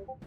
What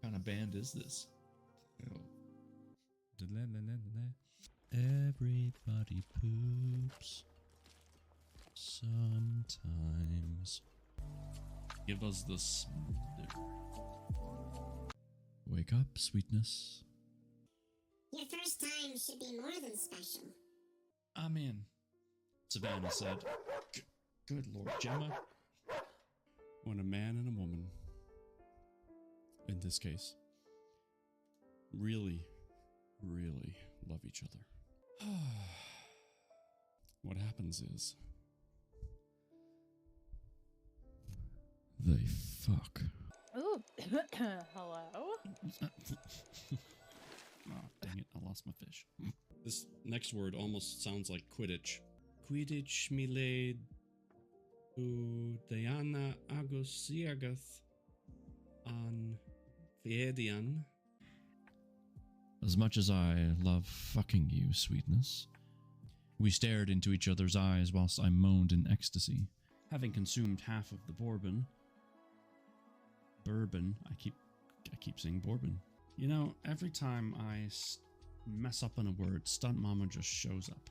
kind of band is this? Everybody poops sometimes. Give us this. Wake up, sweetness. Your first time should be more than special. I'm in, Savannah said. Good Lord, Gemma. When a man and a woman, in this case, really, really love each other, what happens is they fuck. Ooh, hello? Oh, dang it, I lost my fish. This next word almost sounds like Quidditch. Quidditch milade Diana Agosiagath an Fiedian. As much as I love fucking you, sweetness. We stared into each other's eyes whilst I moaned in ecstasy. Having consumed half of the bourbon, I keep saying bourbon. You know, every time I mess up on a word, Stunt Mama just shows up.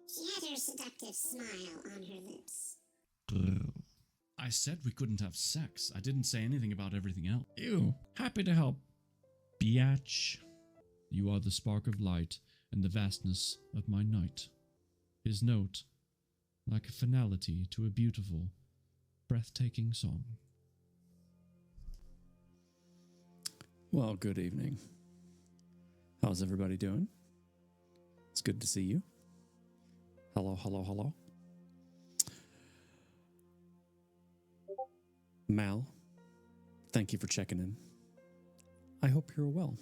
She had her seductive smile on her lips. I said we couldn't have sex. I didn't say anything about everything else. Ew. Happy to help, biatch. You are the spark of light and the vastness of my night. His note, like a finality to a beautiful, breathtaking song. Well, good evening. How's everybody doing? It's good to see you. Hello, hello, hello. Mal, thank you for checking in. I hope you're well.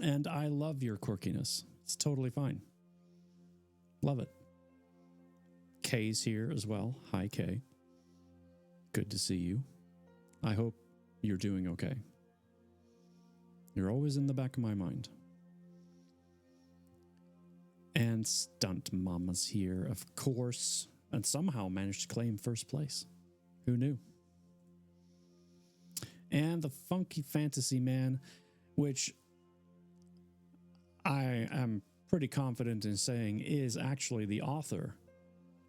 And I love your quirkiness. It's totally fine. Love it. Kay's here as well. Hi, Kay. Good to see you. I hope you're doing okay. You're always in the back of my mind. And Stunt Mama's here, of course, and somehow managed to claim first place. Who knew? And the Funky Fantasy Man, which I am pretty confident in saying is actually the author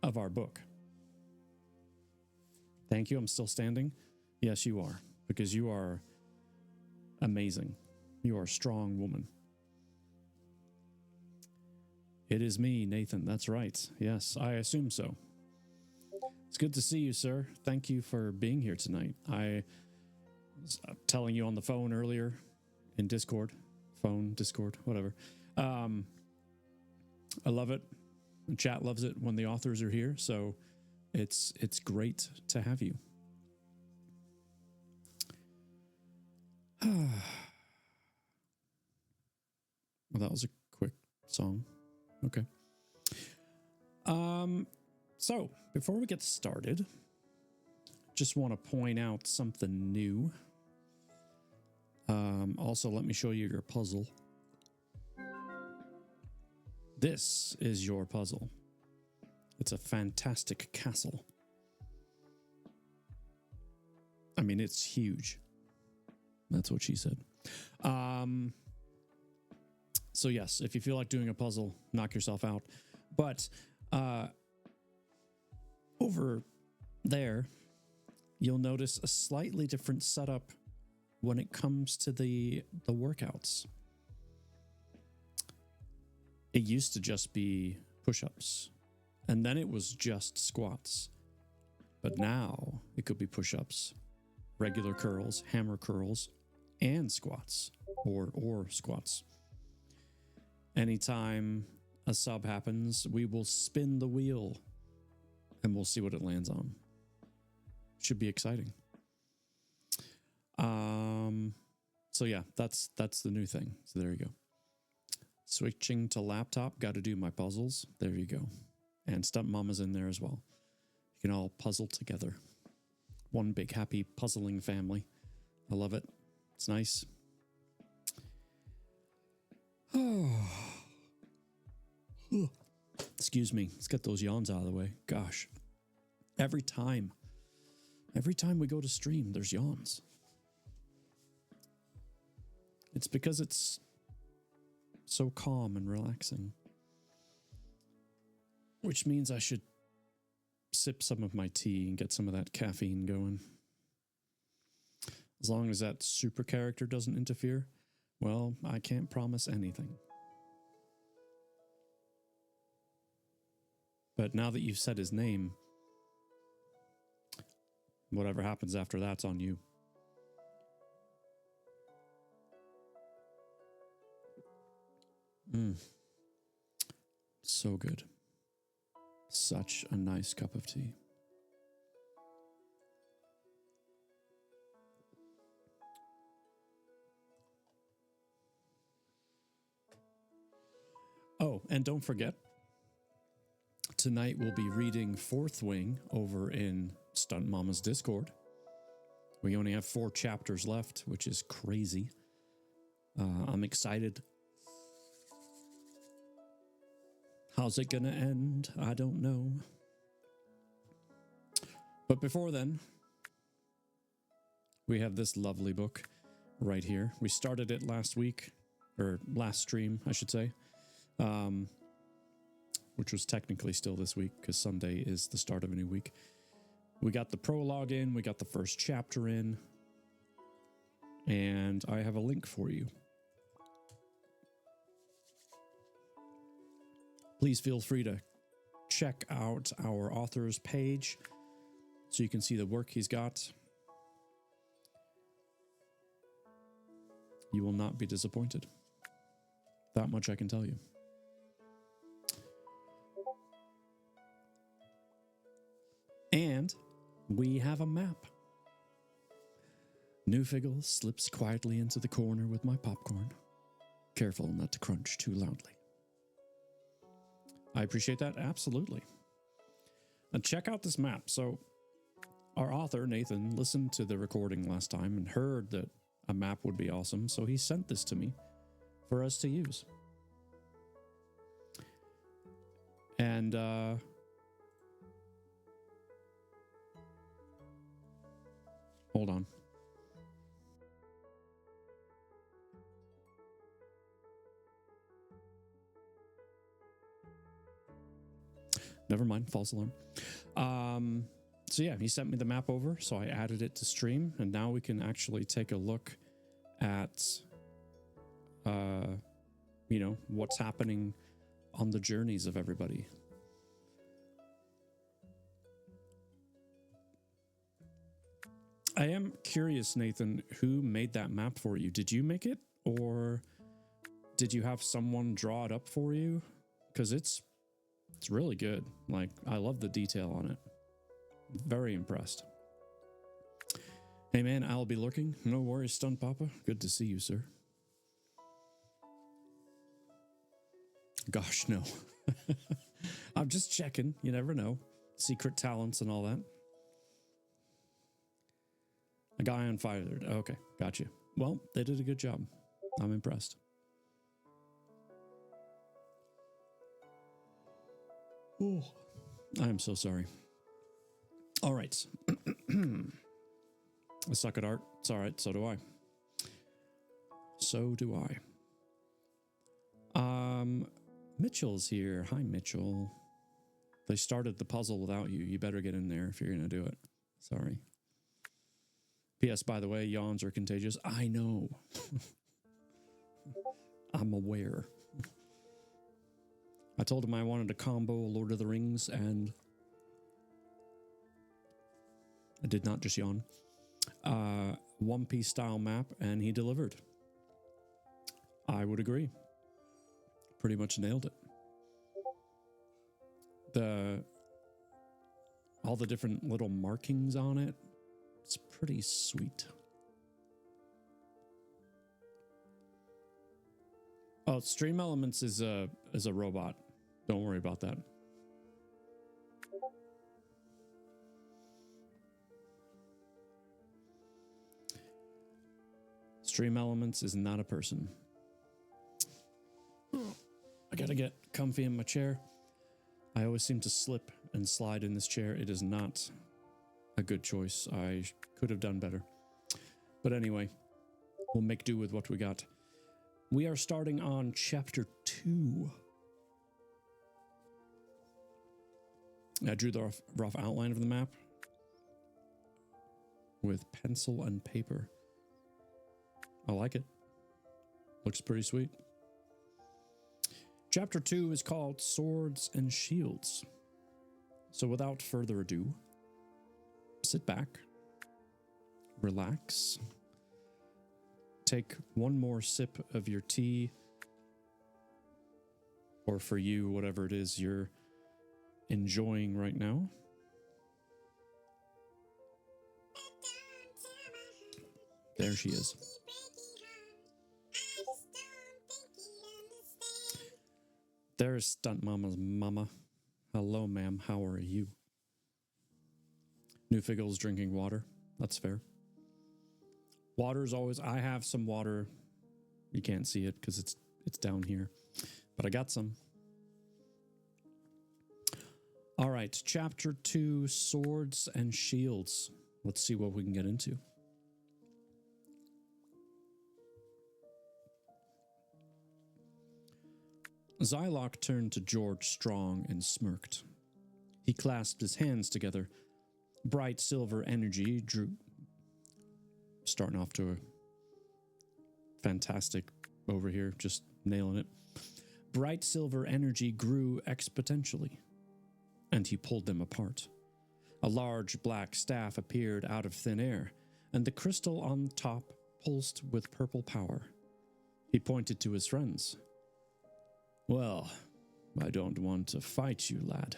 of our book. Thank you. I'm still standing. Yes, you are, because you are amazing. You are a strong woman. It is me, Nathan. That's right. Yes, I assume so. It's good to see you, sir. Thank you for being here tonight. I was telling you on the phone earlier in Discord. Phone, Discord, whatever. I love it. The chat loves it when the authors are here, so it's great to have you. Well, that was a quick song. Okay. So before we get started, just want to point out something new. Also, let me show you your puzzle. This is your puzzle. It's a fantastic castle. I mean, it's huge. That's what she said. So yes, if you feel like doing a puzzle, knock yourself out. But over there, you'll notice a slightly different setup when it comes to the workouts. It used to just be push-ups, and then it was just squats. But now it could be push-ups, regular curls, hammer curls, and squats, or squats. Anytime a sub happens, we will spin the wheel and we'll see what it lands on. Should be exciting. So yeah, that's the new thing. So there you go. Switching to laptop, got to do my puzzles. There you go. And Stunt Mama's in there as well. You can all puzzle together. One big happy puzzling family. I love it. It's nice. Excuse me. Let's get those yawns out of the way. Gosh. Every time we go to stream, there's yawns. It's because it's so calm and relaxing. Which means I should sip some of my tea and get some of that caffeine going. As long as that super character doesn't interfere, well, I can't promise anything. But now that you've said his name, whatever happens after that's on you. So good. Such a nice cup of tea. Oh, and don't forget, tonight we'll be reading Fourth Wing over in Stunt Mama's Discord. We only have 4 chapters left, which is crazy. I'm excited. How's it gonna end? I don't know. But before then, we have this lovely book right here. We started it last week, or last stream, I should say. Which was technically still this week because Sunday is the start of a new week. We got the prologue in, we got the first chapter in, and I have a link for you. Please feel free to check out our author's page so you can see the work he's got. You will not be disappointed. That much I can tell you. And we have a map. Newfiggle slips quietly into the corner with my popcorn, careful not to crunch too loudly. I appreciate that, absolutely. And check out this map. So, our author, Nathan, listened to the recording last time and heard that a map would be awesome, so he sent this to me for us to use. And, hold on. Never mind, false alarm. So yeah, he sent me the map over, so I added it to stream, and now we can actually take a look at, you know, what's happening on the journeys of everybody. I am curious, Nathan, who made that map for you? Did you make it, or did you have someone draw it up for you? Because it's really good. Like, I love the detail on it. Very impressed. Hey man, I'll be lurking. No worries, Stunt Papa. Good to see you, sir. Gosh, no. I'm just checking. You never know. Secret talents and all that. A guy on fire. Okay, got you. Well, they did a good job. I'm impressed. Oh, I am so sorry. All right. I suck at art. It's all right. So do I. So do I. Mitchell's here. Hi, Mitchell. They started the puzzle without you. You better get in there if you're going to do it. Sorry. P.S. By the way, yawns are contagious. I know. I'm aware. I told him I wanted to combo Lord of the Rings, and I did not just yawn. One Piece style map, and he delivered. I would agree. Pretty much nailed it. All the different little markings on it, it's pretty sweet. Oh, Stream Elements is a robot. Don't worry about that. Stream Elements is not a person. I gotta get comfy in my chair. I always seem to slip and slide in this chair. It is not a good choice. I could have done better. But anyway, we'll make do with what we got. We are starting on chapter 2. I drew the rough outline of the map with pencil and paper. I like it. Looks pretty sweet. Chapter 2 is called Swords and Shields. So without further ado, sit back, relax, take one more sip of your tea, or for you, whatever it is you're enjoying right now. There she is. There's Stunt Mama's mama. Hello, ma'am. How are you? Newfiggle's drinking water. That's fair. Water's always... I have some water. You can't see it because it's down here. But I got some. All right. Chapter 2, Swords and Shields. Let's see what we can get into. Zylok turned to George Strong and smirked. He clasped his hands together. Bright silver energy drew... Starting off to a fantastic over here, just nailing it. Bright silver energy grew exponentially, and he pulled them apart. A large black staff appeared out of thin air, and the crystal on top pulsed with purple power. He pointed to his friends. Well, I don't want to fight you, lad.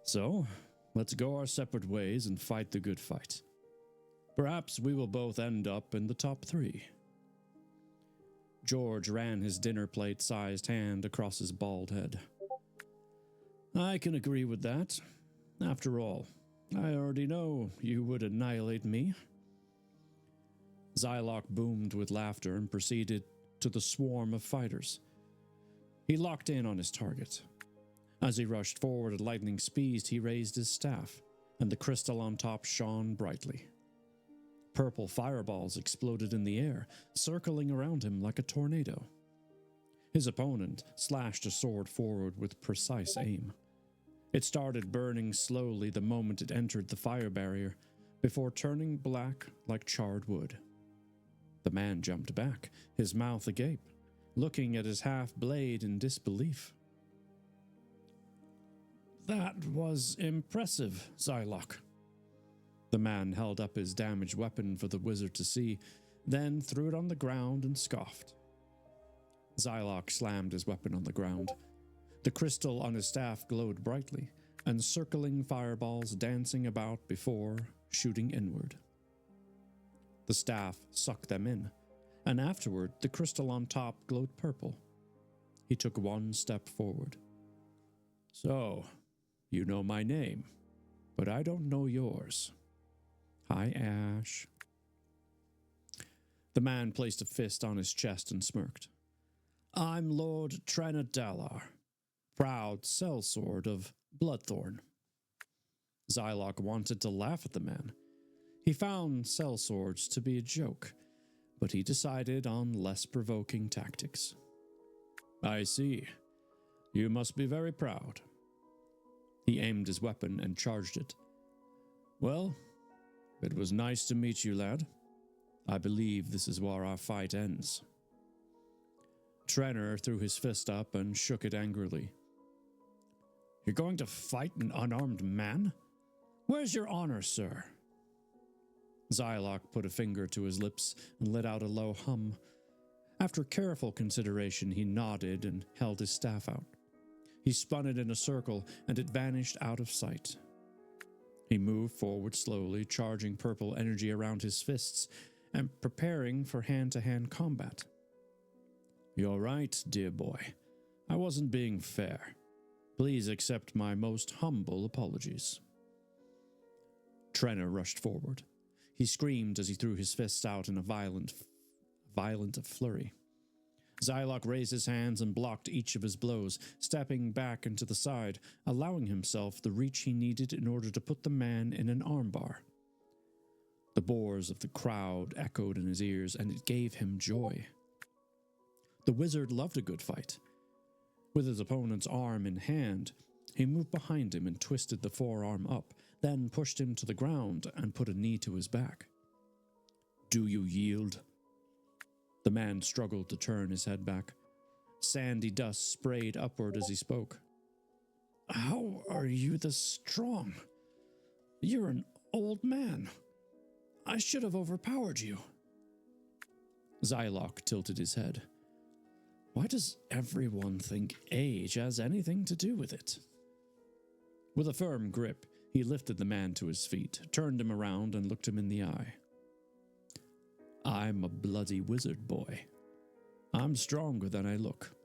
So, let's go our separate ways and fight the good fight. Perhaps we will both end up in the top 3. George ran his dinner plate-sized hand across his bald head. I can agree with that. After all, I already know you would annihilate me. Zylok boomed with laughter and proceeded to the swarm of fighters. He locked in on his target. As he rushed forward at lightning speed, he raised his staff, and the crystal on top shone brightly. Purple fireballs exploded in the air, circling around him like a tornado. His opponent slashed a sword forward with precise aim. It started burning slowly the moment it entered the fire barrier, before turning black like charred wood. The man jumped back, his mouth agape, looking at his half-blade in disbelief. That was impressive, Zylok. The man held up his damaged weapon for the wizard to see, then threw it on the ground and scoffed. Zylok slammed his weapon on the ground. The crystal on his staff glowed brightly, and circling fireballs dancing about before, shooting inward. The staff sucked them in, and afterward the crystal on top glowed purple. He took one step forward. So, you know my name, but I don't know yours. Hi, Ash. The man placed a fist on his chest and smirked. I'm Lord Tranadalar, proud sellsword of Bloodthorn. Zylok wanted to laugh at the man. He found sellswords to be a joke, but he decided on less provoking tactics. I see. You must be very proud. He aimed his weapon and charged it. Well, it was nice to meet you, lad. I believe this is where our fight ends. Trenner threw his fist up and shook it angrily. You're going to fight an unarmed man? Where's your honor, sir? Zylok put a finger to his lips and let out a low hum. After careful consideration, he nodded and held his staff out. He spun it in a circle, and it vanished out of sight. He moved forward slowly, charging purple energy around his fists and preparing for hand-to-hand combat. You're right, dear boy. I wasn't being fair. Please accept my most humble apologies. Trenner rushed forward. He screamed as he threw his fists out in a violent flurry. Zylok raised his hands and blocked each of his blows, stepping back into the side, allowing himself the reach he needed in order to put the man in an armbar. The boars of the crowd echoed in his ears, and it gave him joy. The wizard loved a good fight. With his opponent's arm in hand, he moved behind him and twisted the forearm up, then pushed him to the ground and put a knee to his back. Do you yield? The man struggled to turn his head back. Sandy dust sprayed upward as he spoke. How are you this strong? You're an old man. I should have overpowered you. Zylok tilted his head. Why does everyone think age has anything to do with it? With a firm grip, he lifted the man to his feet, turned him around, and looked him in the eye. I'm a bloody wizard, boy. I'm stronger than I look.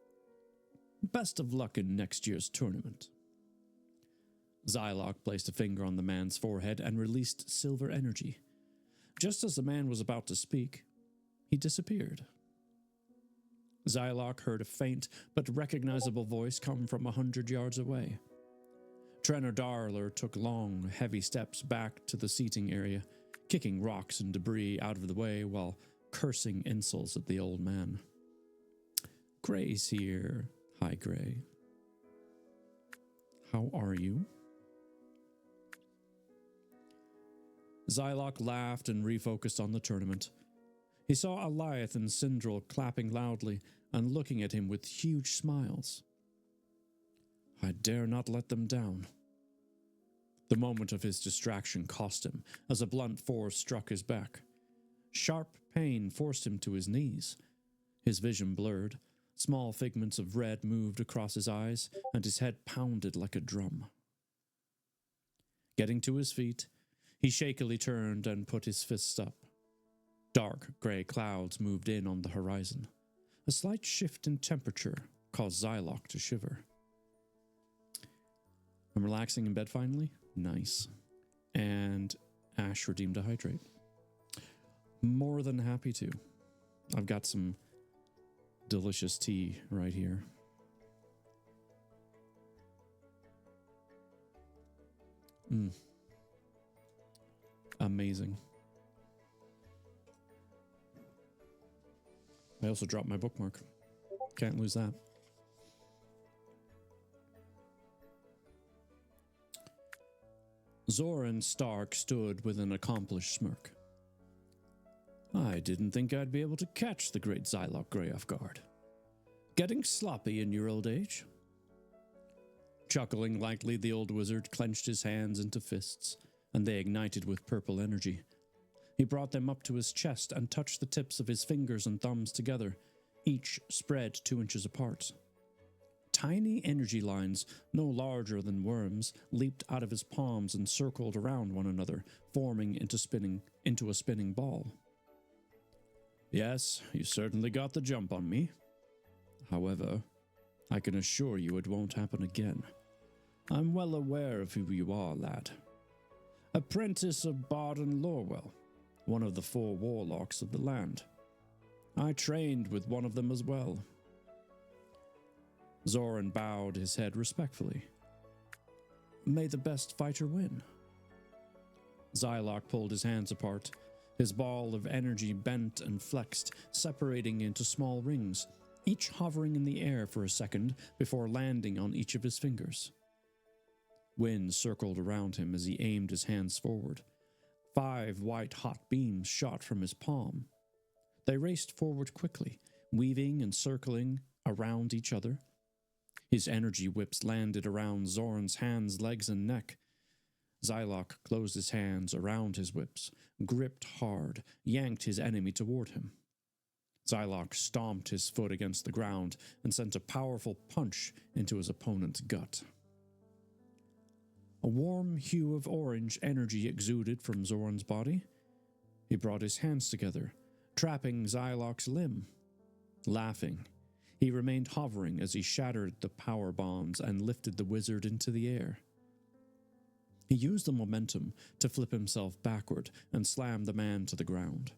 Best of luck in next year's tournament. Zylok placed a finger on the man's forehead and released silver energy. Just as the man was about to speak, he disappeared. Zylok heard a faint but recognizable voice come from 100 yards away. Trenor Darler took long, heavy steps back to the seating area, kicking rocks and debris out of the way while cursing insults at the old man. Gray's here. Hi, Gray. How are you? Zylok laughed and refocused on the tournament. He saw Alioth and Sindral clapping loudly and looking at him with huge smiles. I dare not let them down. The moment of his distraction cost him, as a blunt force struck his back. Sharp pain forced him to his knees. His vision blurred, small figments of red moved across his eyes, and his head pounded like a drum. Getting to his feet, he shakily turned and put his fists up. Dark gray clouds moved in on the horizon. A slight shift in temperature caused Zylok to shiver. I'm relaxing in bed finally? Nice. And Ash redeemed a hydrate. More than happy to. I've got some delicious tea right here. Amazing. I also dropped my bookmark. Can't lose that. Zoran Stark stood with an accomplished smirk. I didn't think I'd be able to catch the great Zylok Grey off guard. Getting sloppy in your old age? Chuckling lightly, the old wizard clenched his hands into fists, and they ignited with purple energy. He brought them up to his chest and touched the tips of his fingers and thumbs together, each spread 2 inches apart. Tiny energy lines, no larger than worms, leaped out of his palms and circled around one another, forming into a spinning ball. Yes, you certainly got the jump on me. However, I can assure you it won't happen again. I'm well aware of who you are, lad. Apprentice of Barden Lorwell, one of the 4 warlocks of the land. I trained with one of them as well. Zoran bowed his head respectfully. May the best fighter win. Zylok pulled his hands apart. His ball of energy bent and flexed, separating into small rings, each hovering in the air for a second before landing on each of his fingers. Wind circled around him as he aimed his hands forward. 5 white-hot beams shot from his palm. They raced forward quickly, weaving and circling around each other. His energy whips landed around Zoran's hands, legs, and neck. Zylok closed his hands around his whips, gripped hard, yanked his enemy toward him. Zylok stomped his foot against the ground and sent a powerful punch into his opponent's gut. A warm hue of orange energy exuded from Zoran's body. He brought his hands together, trapping Zylok's limb. Laughing, he remained hovering as he shattered the power bonds and lifted the wizard into the air. He used the momentum to flip himself backward and slam the man to the ground.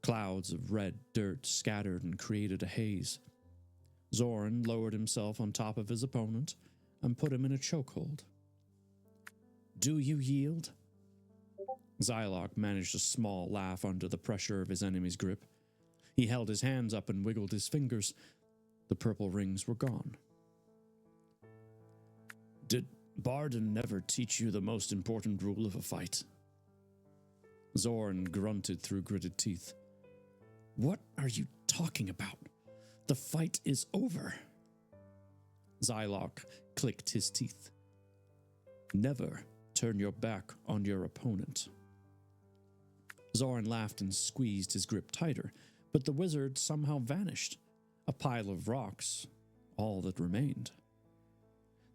Clouds of red dirt scattered and created a haze. Zoran lowered himself on top of his opponent and put him in a chokehold. Do you yield? Zylok managed a small laugh under the pressure of his enemy's grip. He held his hands up and wiggled his fingers. The purple rings were gone. Did Barden never teach you the most important rule of a fight? Zoran grunted through gritted teeth. What are you talking about? The fight is over. Zylok clicked his teeth. Never turn your back on your opponent. Zoran laughed and squeezed his grip tighter, but the wizard somehow vanished, a pile of rocks, all that remained.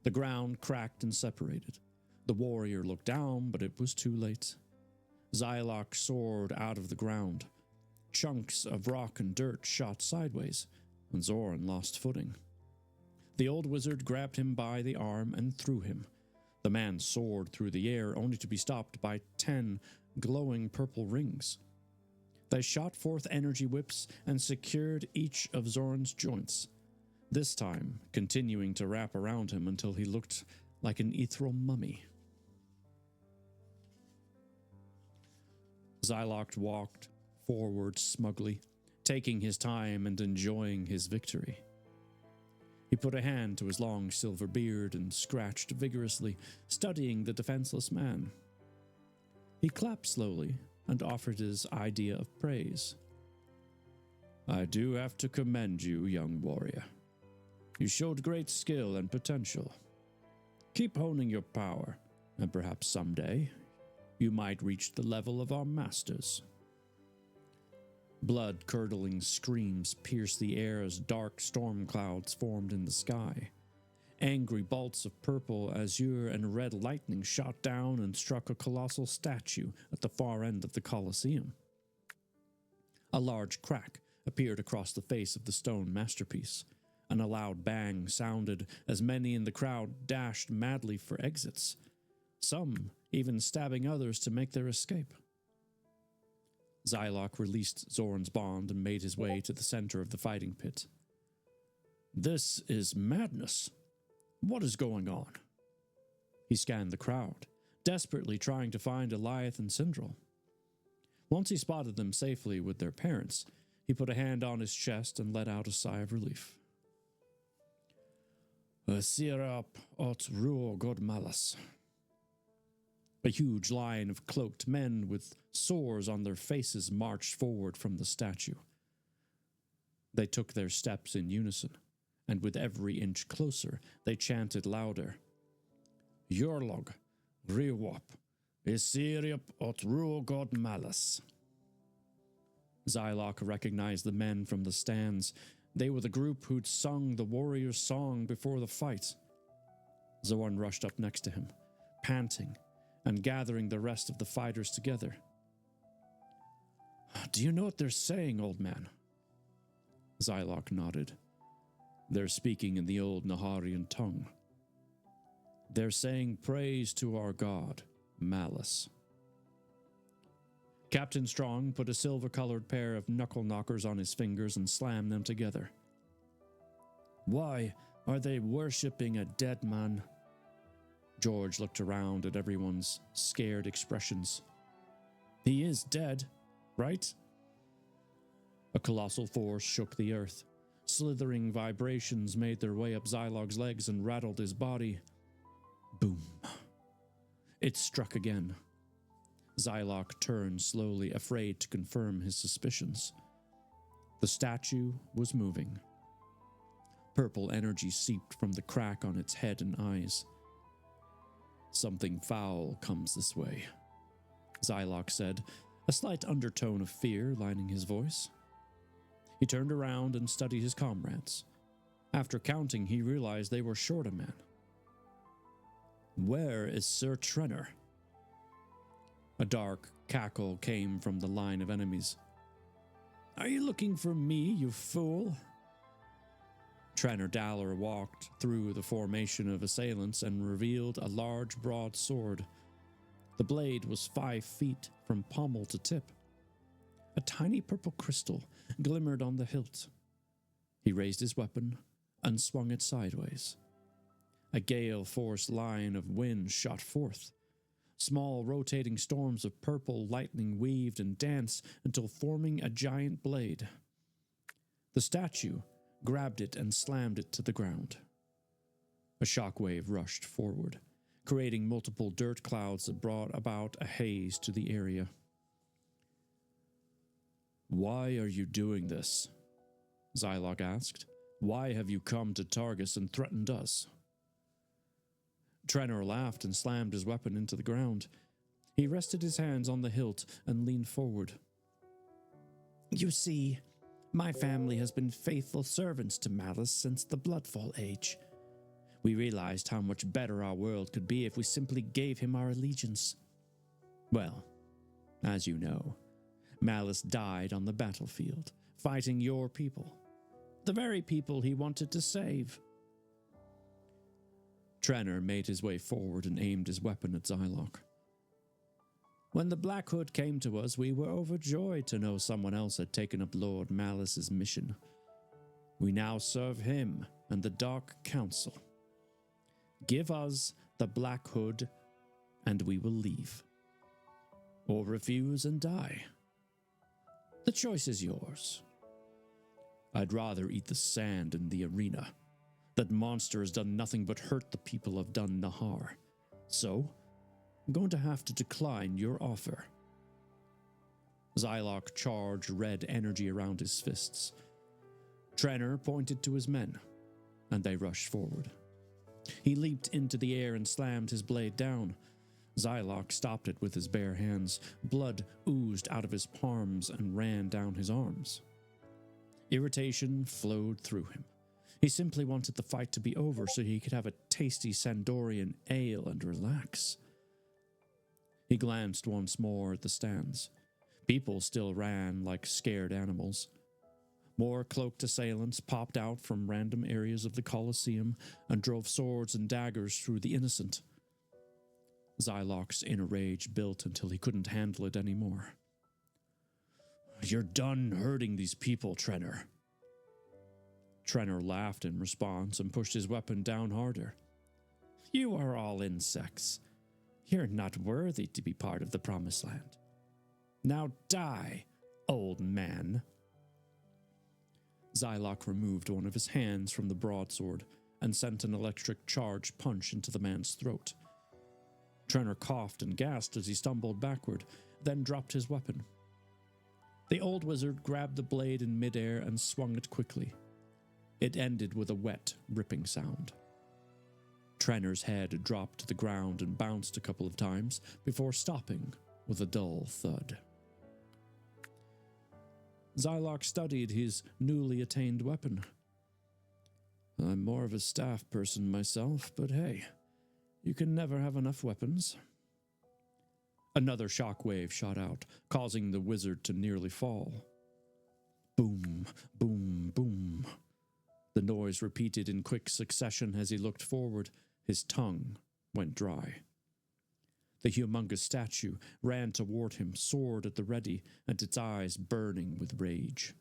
The ground cracked and separated. The warrior looked down, but it was too late. Zylok soared out of the ground. Chunks of rock and dirt shot sideways, and Zoran lost footing. The old wizard grabbed him by the arm and threw him. The man soared through the air, only to be stopped by 10 glowing purple rings. They shot forth energy whips and secured each of Zoran's joints, this time continuing to wrap around him until he looked like an ethereal mummy. Zylok walked forward smugly, taking his time and enjoying his victory. He put a hand to his long silver beard and scratched vigorously, studying the defenseless man. He clapped slowly and offered his idea of praise. I do have to commend you, young warrior. You showed great skill and potential. Keep honing your power, and perhaps someday you might reach the level of our masters. Blood-curdling screams pierced the air as dark storm clouds formed in the sky. Angry bolts of purple, azure, and red lightning shot down and struck a colossal statue at the far end of the Colosseum. A large crack appeared across the face of the stone masterpiece, and a loud bang sounded as many in the crowd dashed madly for exits, some even stabbing others to make their escape. Zylok released Zoran's bond and made his way to the center of the fighting pit. This is madness. What is going on? He scanned the crowd, desperately trying to find Eliath and Sindral. Once he spotted them safely with their parents, he put a hand on his chest and let out a sigh of relief. Sirap ot ruo god malas. A huge line of cloaked men with sores on their faces marched forward from the statue. They took their steps in unison, and with every inch closer, they chanted louder. Yorlog, Riwap, Isiriap ot ruo god malas. Zylok recognized the men from the stands. They were the group who'd sung the warrior's song before the fight. Zoran rushed up next to him, panting, and gathering the rest of the fighters together. Do you know what they're saying, old man? Zylok nodded. They're speaking in the old Naharian tongue. They're saying praise to our god, Malice. Captain Strong put a silver-colored pair of knuckle knockers on his fingers and slammed them together. Why are they worshipping a dead man? George looked around at everyone's scared expressions. He is dead, right? A colossal force shook the earth. Slithering vibrations made their way up Zylok's legs and rattled his body. Boom. It struck again. Zylok turned slowly, afraid to confirm his suspicions. The statue was moving. Purple energy seeped from the crack on its head and eyes. Something foul comes this way, Zylok said, a slight undertone of fear lining his voice. He turned around and studied his comrades. After counting, he realized they were short a man. Where is Sir Trenner? A dark cackle came from the line of enemies. Are you looking for me, you fool? Trenner Daller walked through the formation of assailants and revealed a large, broad sword. The blade was 5 feet from pommel to tip. A tiny purple crystal glimmered on the hilt. He raised his weapon and swung it sideways. A gale-force line of wind shot forth. Small rotating storms of purple lightning weaved and danced until forming a giant blade. The statue grabbed it and slammed it to the ground. A shockwave rushed forward, creating multiple dirt clouds that brought about a haze to the area. Why are you doing this? Zylok asked. Why have you come to Targus and threatened us? Trenor laughed and slammed his weapon into the ground. He rested his hands on the hilt and leaned forward. You see, my family has been faithful servants to Malice since the Bloodfall Age. We realized how much better our world could be if we simply gave him our allegiance. Well, as you know, Malice died on the battlefield, fighting your people, the very people he wanted to save. Trenor made his way forward and aimed his weapon at Zylok. When the Black Hood came to us, we were overjoyed to know someone else had taken up Lord Malice's mission. We now serve him and the Dark Council. Give us the Black Hood, and we will leave. Or refuse and die. The choice is yours. I'd rather eat the sand in the arena. That monster has done nothing but hurt the people of Dun Nahar. So, I'm going to have to decline your offer. Zylok charged red energy around his fists. Trenor pointed to his men, and they rushed forward. He leaped into the air and slammed his blade down. Zylok stopped it with his bare hands. Blood oozed out of his palms and ran down his arms. Irritation flowed through him. He simply wanted the fight to be over so he could have a tasty Sandorian ale and relax. He glanced once more at the stands. People still ran like scared animals. More cloaked assailants popped out from random areas of the Colosseum and drove swords and daggers through the innocent. Zylok's inner rage built until he couldn't handle it anymore. You're done hurting these people, Trenor. Trenor laughed in response and pushed his weapon down harder. You are all insects. You're not worthy to be part of the Promised Land. Now die, old man. Zylok removed one of his hands from the broadsword and sent an electric charge punch into the man's throat. Trenor coughed and gasped as he stumbled backward, then dropped his weapon. The old wizard grabbed the blade in midair and swung it quickly. It ended with a wet, ripping sound. Trenor's head dropped to the ground and bounced a couple of times before stopping with a dull thud. Zylok studied his newly attained weapon. I'm more of a staff person myself, but hey, you can never have enough weapons. Another shockwave shot out, causing the wizard to nearly fall. Boom, boom, boom. The noise repeated in quick succession as he looked forward. His tongue went dry. The humongous statue ran toward him, sword at the ready, and its eyes burning with rage.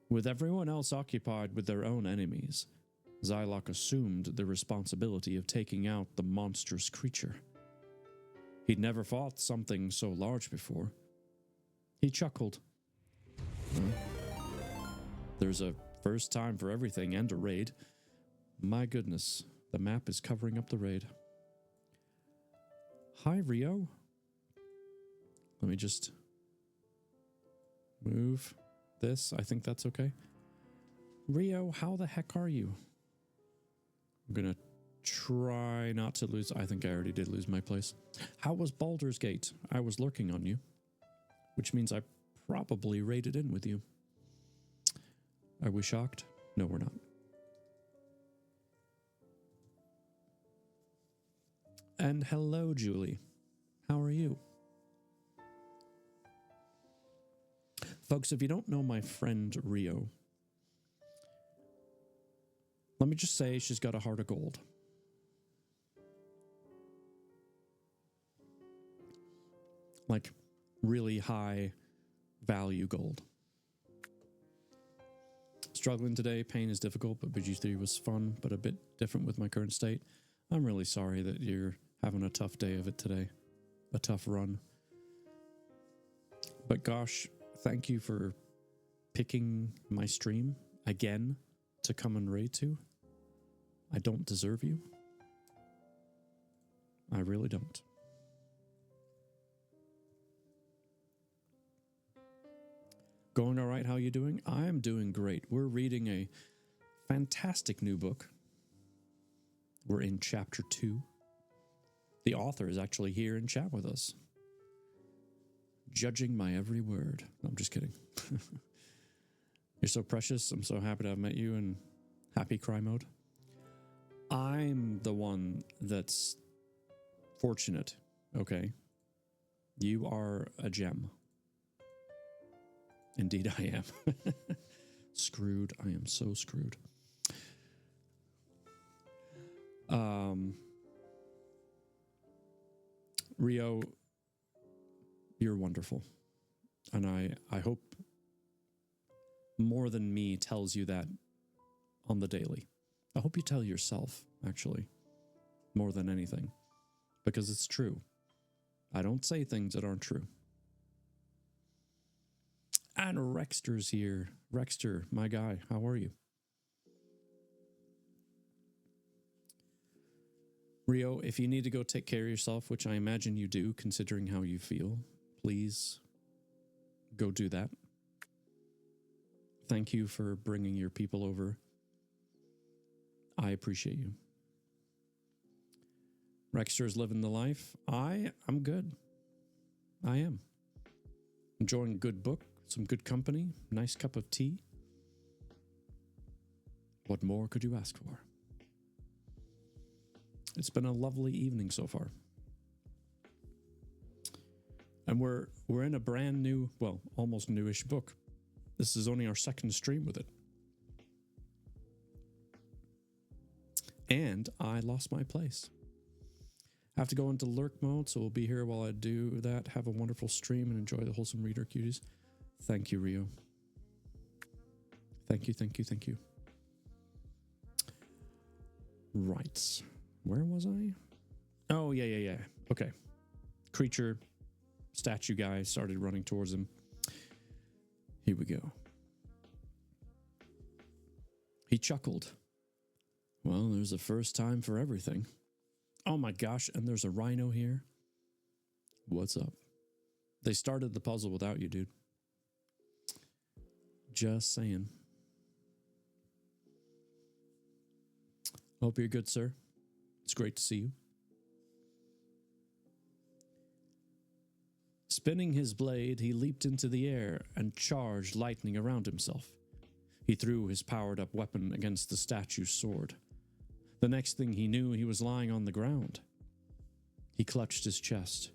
With everyone else occupied with their own enemies, Zylok assumed the responsibility of taking out the monstrous creature. He'd never fought something so large before. He chuckled. There's a first time for everything and a raid. My goodness, the map is covering up the raid. Hi, Rio. Let me just move this. I think that's okay. Rio, how the heck are you? I'm gonna try not to lose. I think I already did lose my place. How was Baldur's Gate? I was lurking on you, which means I probably raided in with you. Are we shocked? No, we're not. And hello, Julie. How are you? Folks, if you don't know my friend Rio, let me just say she's got a heart of gold. Like, really high value gold. Struggling today, pain is difficult, but BG3 was fun, but a bit different with my current state. I'm really sorry that you're having a tough day of it today. A tough run. But gosh, thank you for picking my stream again to come and raid to. I don't deserve you. I really don't. Going all right? How you doing? I am doing great. We're reading a fantastic new book. We're in chapter 2. The author is actually here in chat with us, judging my every word. No, I'm just kidding. You're so precious. I'm so happy to have met you in happy cry mode. I'm the one that's fortunate, okay? You are a gem. Indeed I am. Screwed. I am so screwed. Rio, you're wonderful. And I hope more than me tells you that on the daily. I hope you tell yourself, actually, more than anything. Because it's true. I don't say things that aren't true. And Rexter's here. Rexter, my guy, how are you? Rio, if you need to go take care of yourself, which I imagine you do, considering how you feel, please go do that. Thank you for bringing your people over. I appreciate you. Rexter's living the life. I'm good. I am. Enjoying a good book, some good company, nice cup of tea. What more could you ask for? It's been a lovely evening so far. And we're in a brand new, well, almost newish book. This is only our second stream with it. And I lost my place. I have to go into lurk mode, so we'll be here while I do that. Have a wonderful stream and enjoy the wholesome reader cuties. Thank you, Rio. Thank you, thank you, thank you. Right. Where was I? Oh, yeah. Okay. Creature, statue guy started running towards him. Here we go. He chuckled. Well, there's a first time for everything. Oh my gosh, and there's a rhino here. What's up? They started the puzzle without you, dude. Just saying. Hope you're good, sir. It's great to see you. Spinning his blade, he leaped into the air and charged lightning around himself. He threw his powered-up weapon against the statue's sword. The next thing he knew, he was lying on the ground. He clutched his chest.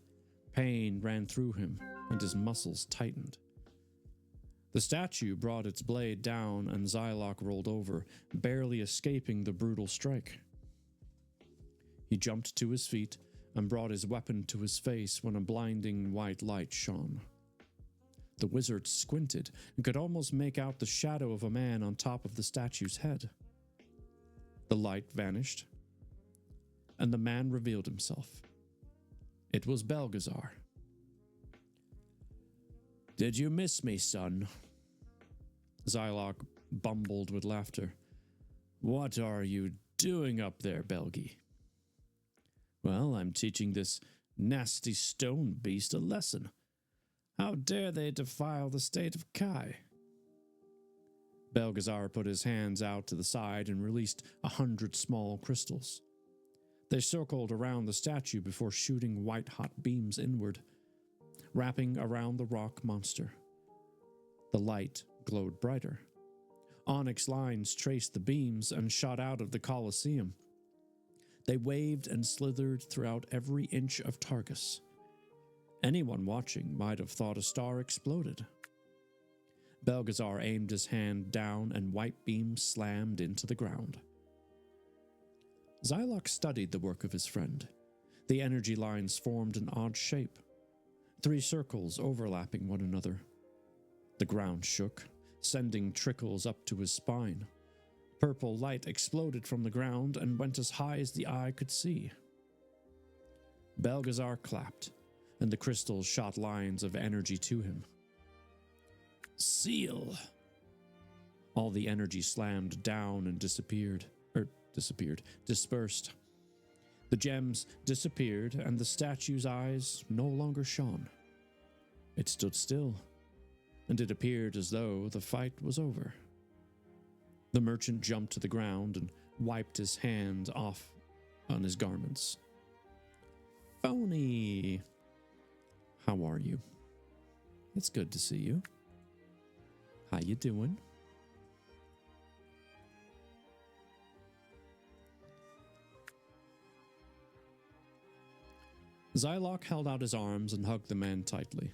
Pain ran through him, and his muscles tightened. The statue brought its blade down, and Zylok rolled over, barely escaping the brutal strike. He jumped to his feet and brought his weapon to his face when a blinding white light shone. The wizard squinted and could almost make out the shadow of a man on top of the statue's head. The light vanished, and the man revealed himself. It was Belgazar. Did you miss me, son? Zylok bumbled with laughter. What are you doing up there, Belgi? Well, I'm teaching this nasty stone beast a lesson. How dare they defile the state of Kai? Belgazar put his hands out to the side and released 100 small crystals. They circled around the statue before shooting white-hot beams inward, wrapping around the rock monster. The light glowed brighter. Onyx lines traced the beams and shot out of the Colosseum. They waved and slithered throughout every inch of Targus. Anyone watching might have thought a star exploded. Belgazar aimed his hand down and white beams slammed into the ground. Zylok studied the work of his friend. The energy lines formed an odd shape, 3 circles overlapping one another. The ground shook, sending trickles up to his spine. Purple light exploded from the ground and went as high as the eye could see. Belgazar clapped, and the crystals shot lines of energy to him. Seal! All the energy slammed down and dispersed. The gems disappeared, and the statue's eyes no longer shone. It stood still, and it appeared as though the fight was over. The merchant jumped to the ground and wiped his hand off on his garments. Phony! How are you? It's good to see you. How you doing? Zylok held out his arms and hugged the man tightly.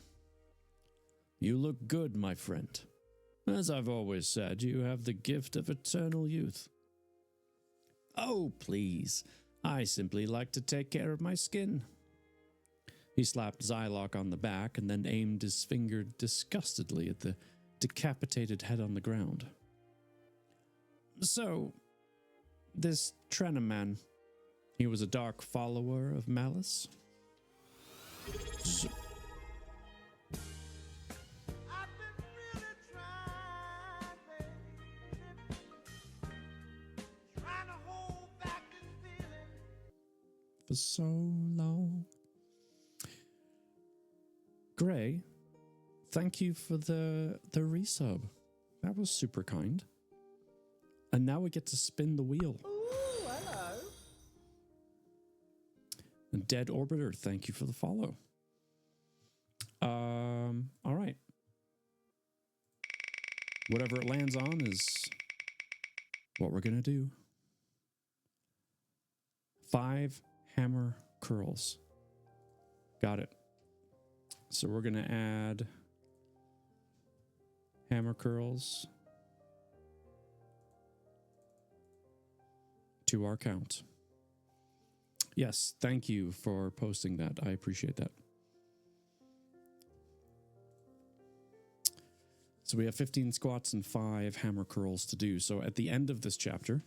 You look good, my friend. As I've always said, you have the gift of eternal youth. Oh, please. I simply like to take care of my skin. He slapped Zylok on the back and then aimed his finger disgustedly at the decapitated head on the ground. So, this Trenaman, he was a dark follower of Malice? For so long. Gray, thank you for the resub. That was super kind. And now we get to spin the wheel. Ooh, hello. And Dead Orbiter, thank you for the follow. All right. Whatever it lands on is what we're gonna do. 5 hammer curls. Got it. So we're gonna add hammer curls to our count. Yes, thank you for posting that. I appreciate that. So we have 15 squats and 5 hammer curls to do. So at the end of this chapter,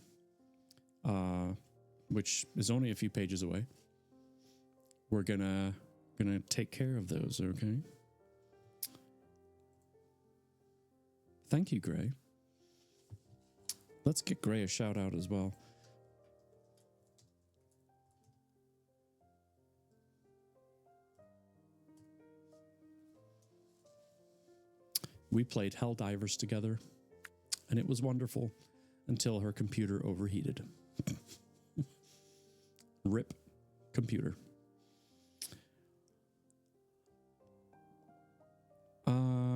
which is only a few pages away, we're gonna take care of those, okay? Thank you, Gray. Let's get Gray a shout out as well. We played Helldivers together, and it was wonderful until her computer overheated. RIP computer.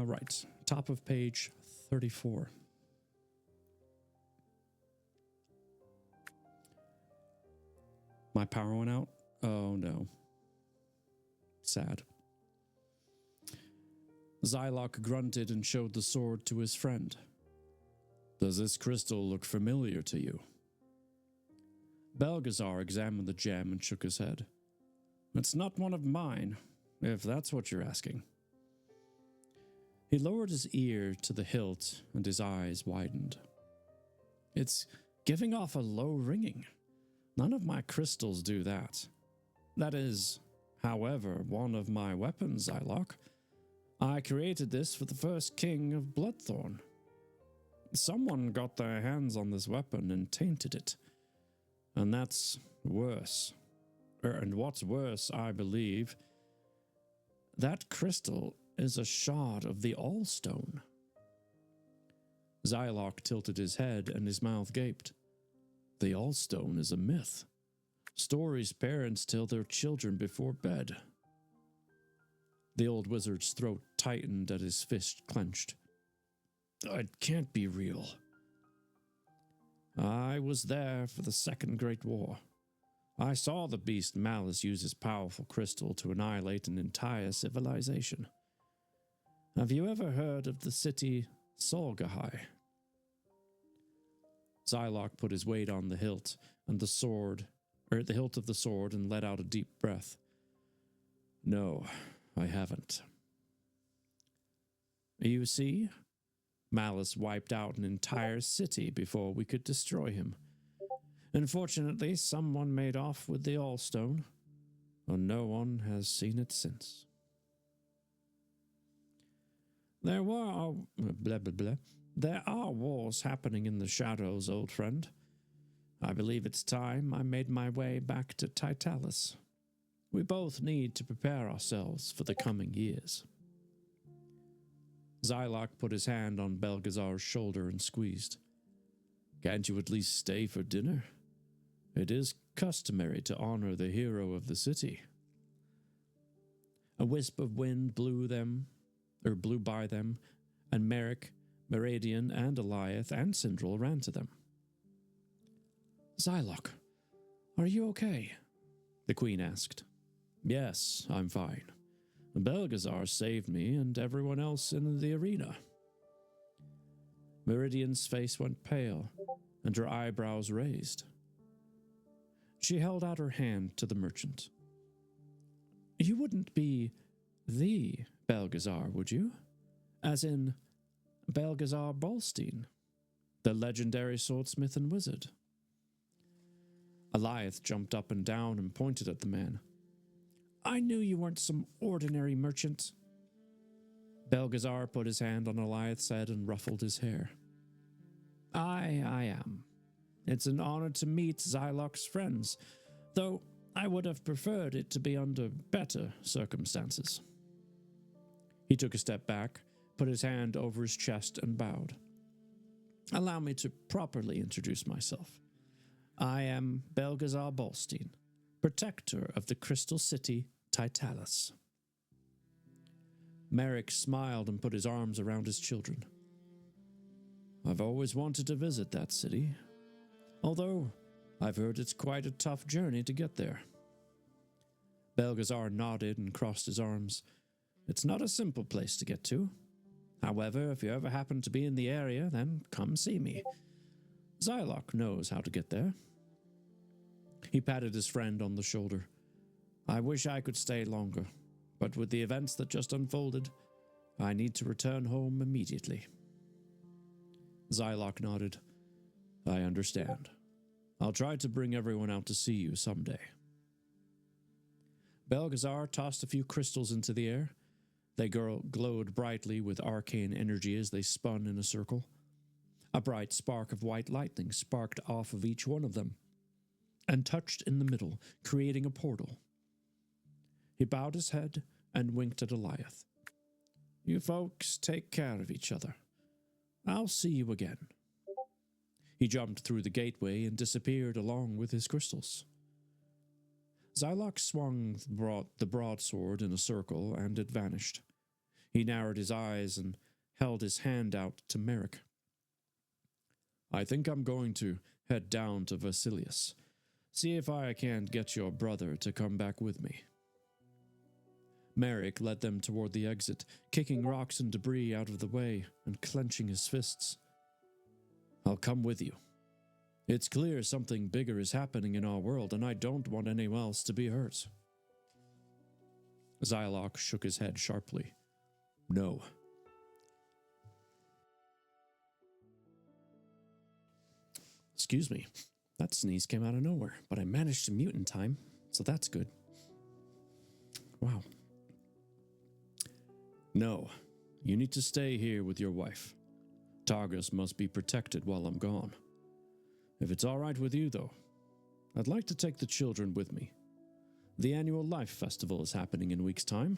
Right. Top of page 34. My power went out? Oh no. Sad. Zylok grunted and showed the sword to his friend. Does this crystal look familiar to you? Belgazar examined the gem and shook his head. It's not one of mine, if that's what you're asking. He lowered his ear to the hilt and his eyes widened. It's giving off a low ringing. None of my crystals do that. That is, however, one of my weapons, Zylok. I created this for the first king of Bloodthorn. Someone got their hands on this weapon and tainted it. And that's worse. And what's worse, I believe, that crystal is a shard of the Allstone. Zylok tilted his head and his mouth gaped. The Allstone is a myth. Stories parents tell their children before bed. The old wizard's throat tightened and his fist clenched. It can't be real. I was there for the Second Great War. I saw the beast Malice use his powerful crystal to annihilate an entire civilization. Have you ever heard of the city Solgahai? Zylok put his weight on the hilt and the sword, the hilt of the sword, and let out a deep breath. No, I haven't. You see, Malice wiped out an entire city before we could destroy him. Unfortunately, someone made off with the Allstone, and no one has seen it since. There are wars happening in the shadows, old friend. I believe it's time I made my way back to Titalis. We both need to prepare ourselves for the coming years. Zylok put his hand on Belgazar's shoulder and squeezed. Can't you at least stay for dinner? It is customary to honor the hero of the city. A wisp of wind blew by them, and Merrick, Meridian, and Eliath and Sindral ran to them. Zylok, are you okay? The queen asked. Yes, I'm fine. Belgazar saved me and everyone else in the arena. Meridian's face went pale, and her eyebrows raised. She held out her hand to the merchant. You wouldn't be the Belgazar, would you? As in Belgazar Bolstein, the legendary swordsmith and wizard. Eliath jumped up and down and pointed at the man. I knew you weren't some ordinary merchant. Belgazar put his hand on Eliath's head and ruffled his hair. I am. It's an honor to meet Zylok's friends, though I would have preferred it to be under better circumstances. He took a step back, put his hand over his chest, and bowed. Allow me to properly introduce myself. I am Belgazar Bolstein, protector of the Crystal City, Titalis. Merrick smiled and put his arms around his children. I've always wanted to visit that city, although I've heard it's quite a tough journey to get there. Belgazar nodded and crossed his arms. It's not a simple place to get to. However, if you ever happen to be in the area, then come see me. Zylok knows how to get there. He patted his friend on the shoulder. I wish I could stay longer, but with the events that just unfolded, I need to return home immediately. Zylok nodded. I understand. I'll try to bring everyone out to see you someday. Belgazar tossed a few crystals into the air. They glowed brightly with arcane energy as they spun in a circle. A bright spark of white lightning sparked off of each one of them and touched in the middle, creating a portal. He bowed his head and winked at Eliath. You folks take care of each other. I'll see you again. He jumped through the gateway and disappeared along with his crystals. Zylok swung the broadsword in a circle, and it vanished. He narrowed his eyes and held his hand out to Merrick. I think I'm going to head down to Vasilius. See if I can't get your brother to come back with me. Merrick led them toward the exit, kicking rocks and debris out of the way and clenching his fists. I'll come with you. It's clear something bigger is happening in our world, and I don't want anyone else to be hurt. Zylok shook his head sharply. No. Excuse me. That sneeze came out of nowhere, but I managed to mute in time, so that's good. Wow. No. You need to stay here with your wife. Targus must be protected while I'm gone. If it's all right with you, though, I'd like to take the children with me. The annual Life Festival is happening in a week's time,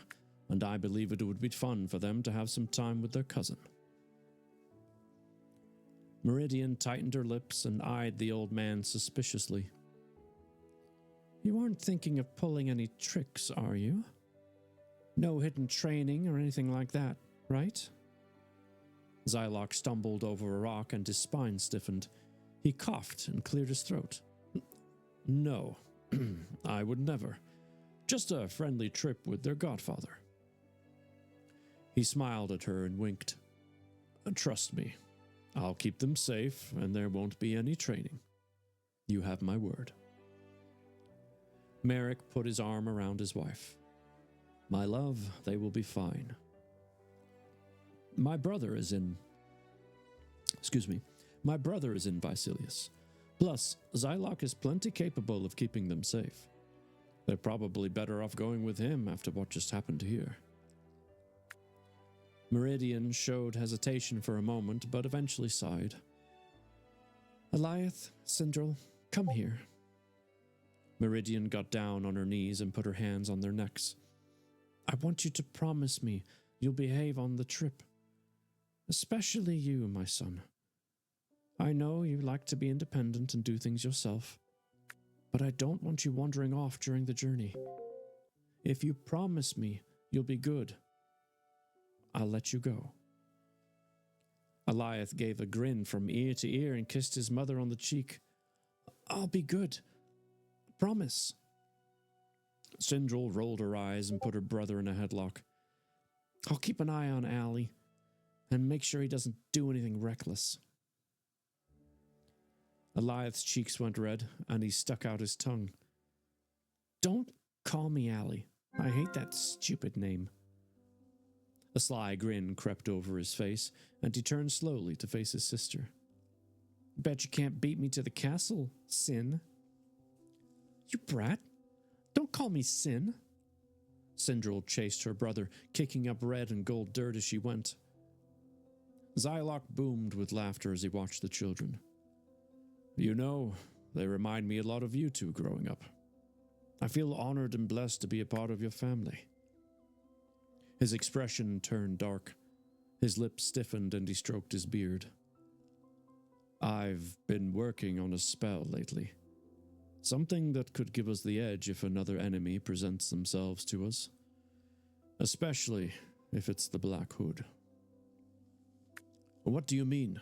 and I believe it would be fun for them to have some time with their cousin. Meridian tightened her lips and eyed the old man suspiciously. You aren't thinking of pulling any tricks, are you? No hidden training or anything like that, right? Zylok stumbled over a rock and his spine stiffened. He coughed and cleared his throat. No, I would never. Just a friendly trip with their godfather. He smiled at her and winked. Trust me, I'll keep them safe and there won't be any training. You have my word. Merrick put his arm around his wife. My love, they will be fine. My brother is in Vasilius. Plus, Zylok is plenty capable of keeping them safe. They're probably better off going with him after what just happened here. Meridian showed hesitation for a moment, but eventually sighed. Eliath, Sindral, come here. Meridian got down on her knees and put her hands on their necks. I want you to promise me you'll behave on the trip. Especially you, my son. I know you like to be independent and do things yourself, but I don't want you wandering off during the journey. If you promise me you'll be good, I'll let you go." Eliath gave a grin from ear to ear and kissed his mother on the cheek. "I'll be good. Promise." Sindral rolled her eyes and put her brother in a headlock. "I'll keep an eye on Allie and make sure he doesn't do anything reckless." Eliath's cheeks went red and he stuck out his tongue. "Don't call me Allie. I hate that stupid name." A sly grin crept over his face, and he turned slowly to face his sister. "Bet you can't beat me to the castle, Sin." "You brat! Don't call me Sin." Sindral chased her brother, kicking up red and gold dirt as she went. Xylock boomed with laughter as he watched the children. "You know, they remind me a lot of you two growing up. I feel honored and blessed to be a part of your family." His expression turned dark. His lips stiffened and he stroked his beard. "I've been working on a spell lately. Something that could give us the edge if another enemy presents themselves to us. Especially if it's the Black Hood." "What do you mean?"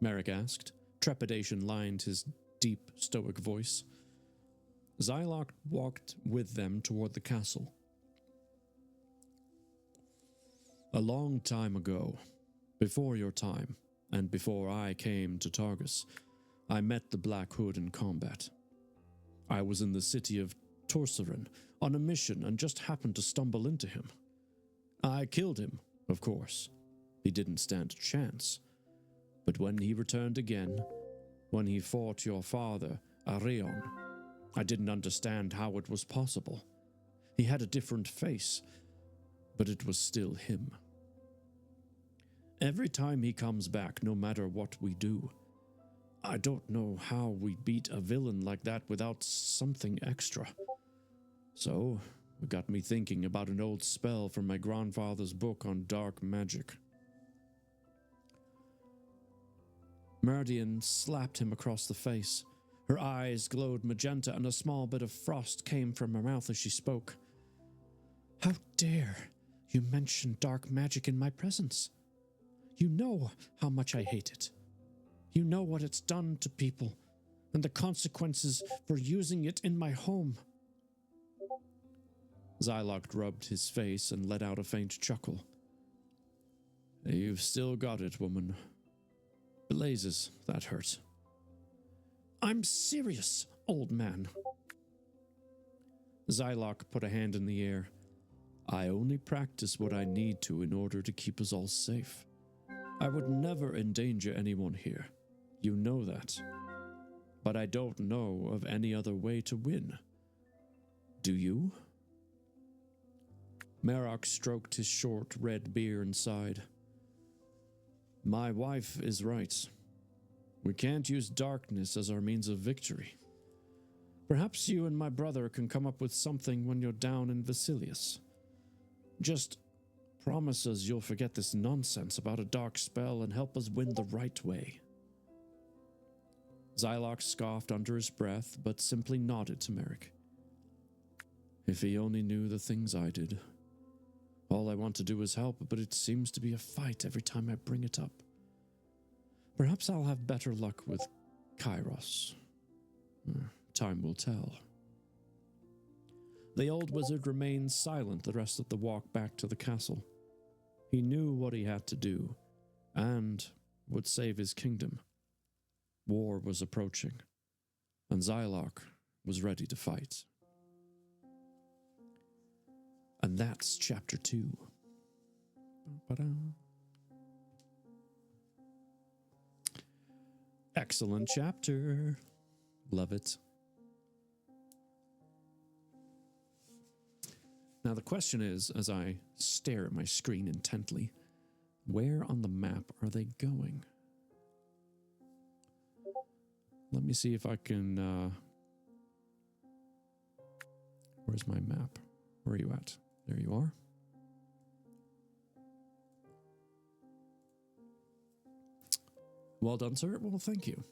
Merrick asked. Trepidation lined his deep, stoic voice. Xylock walked with them toward the castle. "A long time ago, before your time, and before I came to Targus, I met the Black Hood in combat. I was in the city of Torsarin on a mission and just happened to stumble into him. I killed him, of course. He didn't stand a chance. But when he returned again, when he fought your father, Arion, I didn't understand how it was possible. He had a different face, but it was still him. Every time he comes back, no matter what we do, I don't know how we beat a villain like that without something extra. So, it got me thinking about an old spell from my grandfather's book on dark magic." Meridian slapped him across the face. Her eyes glowed magenta and a small bit of frost came from her mouth as she spoke. "How dare you mention dark magic in my presence? You know how much I hate it. You know what it's done to people and the consequences for using it in my home." Xylock rubbed his face and let out a faint chuckle. "You've still got it, woman. Blazes, that hurt." "I'm serious, old man." Xylock put a hand in the air. "I only practice what I need to in order to keep us all safe. I would never endanger anyone here. You know that. But I don't know of any other way to win. Do you?" Marok stroked his short red beard and sighed. "My wife is right. We can't use darkness as our means of victory. Perhaps you and my brother can come up with something when you're down in Vasilius. Just promise us you'll forget this nonsense about a dark spell and help us win the right way." Xylock scoffed under his breath, but simply nodded to Merrick. "If he only knew the things I did. All I want to do is help, but it seems to be a fight every time I bring it up. Perhaps I'll have better luck with Kairos. Time will tell." The old wizard remained silent the rest of the walk back to the castle. He knew what he had to do, and would save his kingdom. War was approaching, and Xylock was ready to fight. And that's chapter 2. Ba-da. Excellent chapter. Love it. Now the question is, as I stare at my screen intently, where on the map are they going? Let me see if I can, where's my map? Where are you at? There you are. Well done, sir. Well, thank you.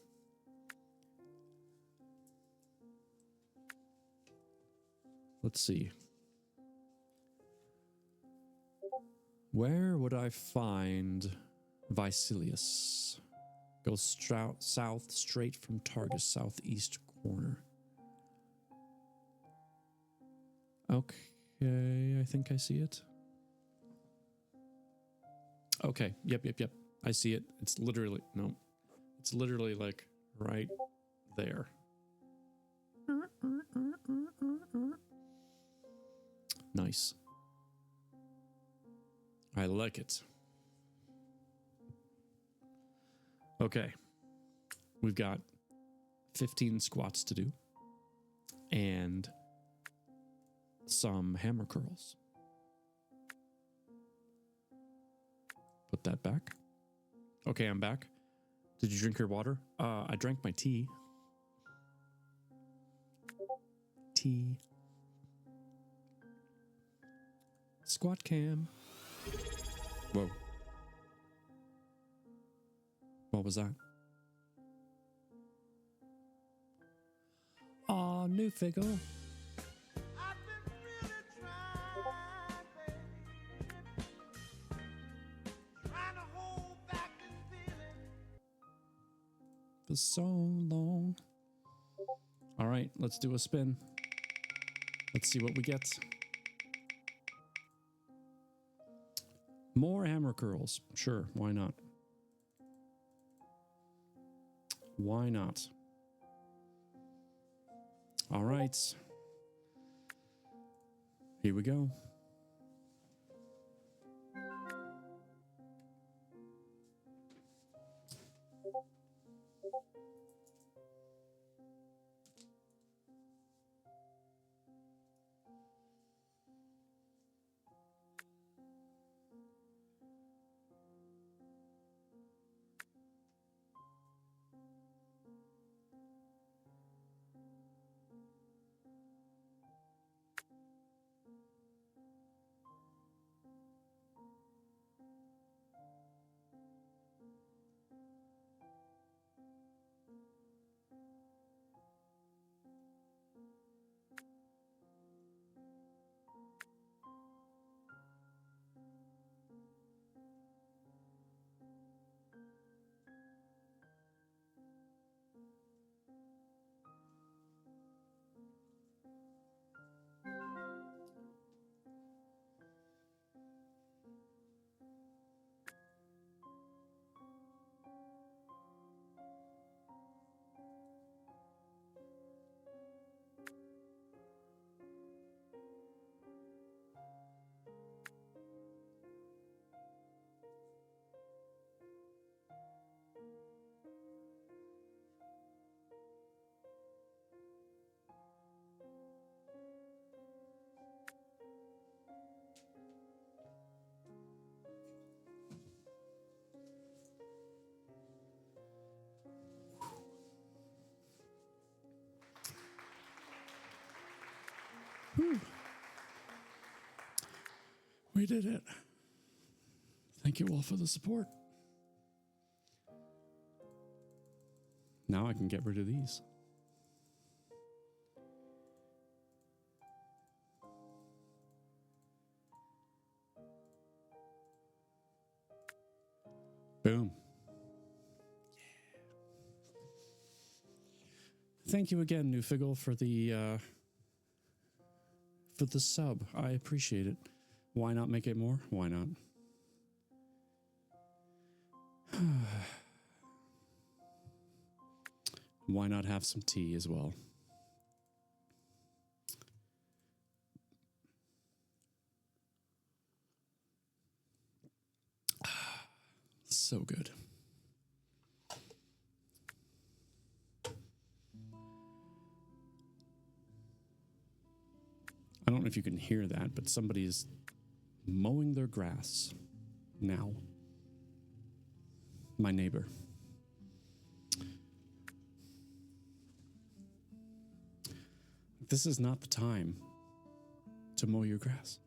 Let's see. Where would I find Vicilius? Go south, straight from Targus, southeast corner. Okay, I think I see it. Okay, yep. I see it. It's literally, no. It's literally like right there. Nice. I like it. Okay. We've got 15 squats to do and some hammer curls. Put that back. Okay, I'm back. Did you drink your water? I drank my tea. Tea. Squat cam. Whoa. What was that? Aw, new figure. For so long. All right, let's do a spin. Let's see what we get. More hammer curls. Sure, why not? Why not? All right. Here we go. Whew. We did it. Thank you all for the support. Now I can get rid of these. Boom. Thank you again, Newfiggle, for the sub. I appreciate it. Why not make it more? Why not? Why not have some tea as well? So good. I don't know if you can hear that, but somebody's mowing their grass now. My neighbor. This is not the time to mow your grass.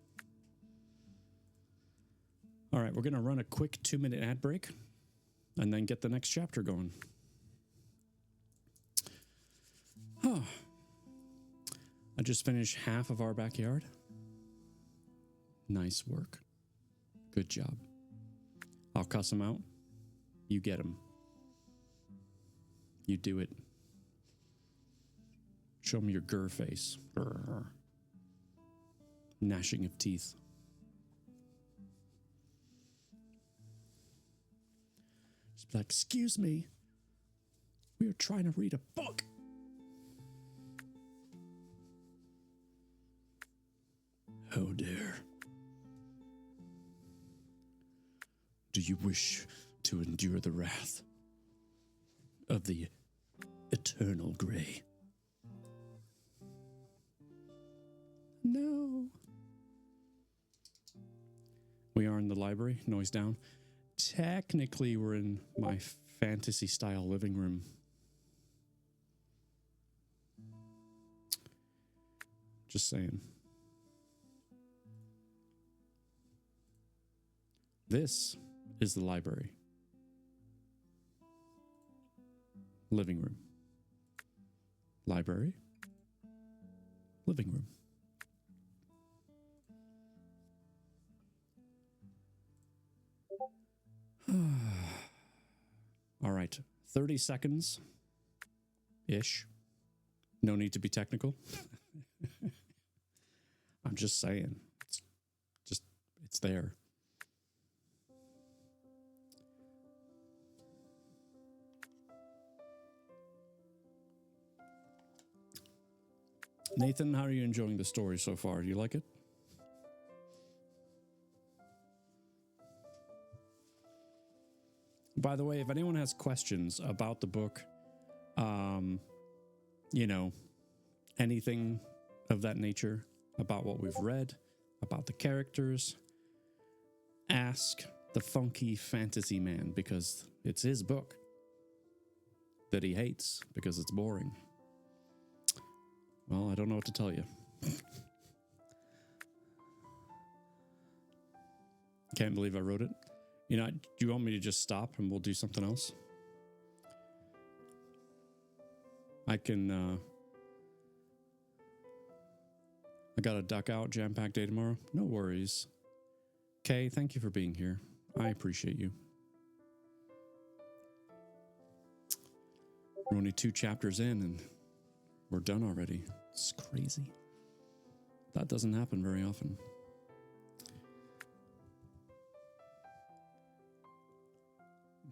All right, we're going to run a quick 2-minute ad break. and then get the next chapter going. Oh, I just finished half of our backyard. Nice work. Good job. I'll cuss him out. You get him. You do it. Show me your grr face. Grr. Gnashing of teeth. Just be like, excuse me. We were trying to read a book. Oh dear. Do you wish to endure the wrath of the eternal gray? No. We are in the library, noise down. Technically, we're in my fantasy style living room. Just saying. This is the library. Living room. Library. Living room. All right, 30 seconds ish. No need to be technical. I'm just saying. It's there. Nathan, how are you enjoying the story so far? Do you like it? By the way, if anyone has questions about the book, anything of that nature, about what we've read, about the characters, ask the funky fantasy man, because it's his book that he hates because it's boring. Well, I don't know what to tell you. Can't believe I wrote it. Do you want me to just stop and we'll do something else? I can, I gotta duck out, jam-packed day tomorrow. No worries. Kay, thank you for being here. I appreciate you. We're only 2 chapters in and we're done already. It's crazy. That doesn't happen very often.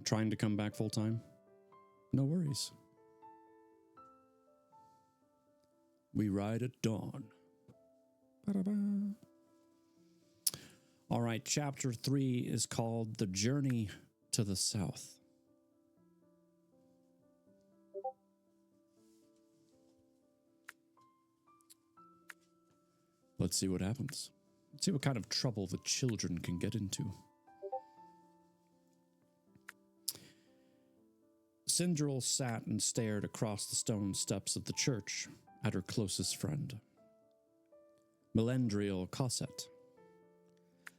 Trying to come back full time? No worries. We ride at dawn. Ba-da-ba. All right, chapter 3 is called The Journey to the South. Let's see what happens. Let's see what kind of trouble the children can get into. Sindril sat and stared across the stone steps of the church at her closest friend, Melendriel Cosset.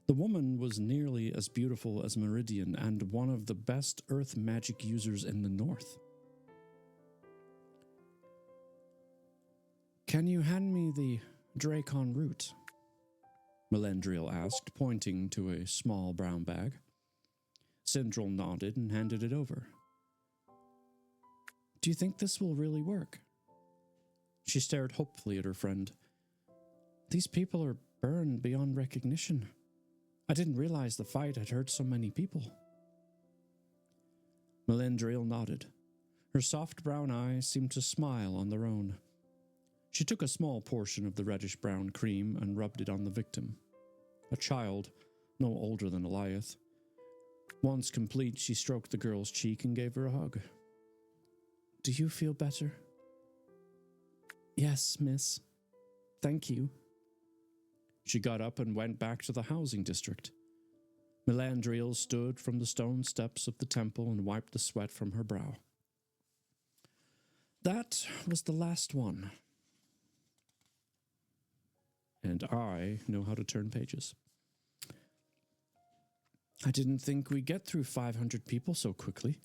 The woman was nearly as beautiful as Meridian and one of the best earth magic users in the north. Can you hand me the Dracon root? Melendriel asked, pointing to a small brown bag. Sindril nodded and handed it over. Do you think this will really work? She stared hopefully at her friend. These people are burned beyond recognition. I didn't realize the fight had hurt so many people. Melendriel nodded. Her soft brown eyes seemed to smile on their own. She took a small portion of the reddish-brown cream and rubbed it on the victim. A child, no older than Eliath. Once complete, she stroked the girl's cheek and gave her a hug. Do you feel better? Yes, miss. Thank you. She got up and went back to the housing district. Melendriel stood from the stone steps of the temple and wiped the sweat from her brow. That was the last one. And I know how to turn pages. I didn't think we'd get through 500 people so quickly.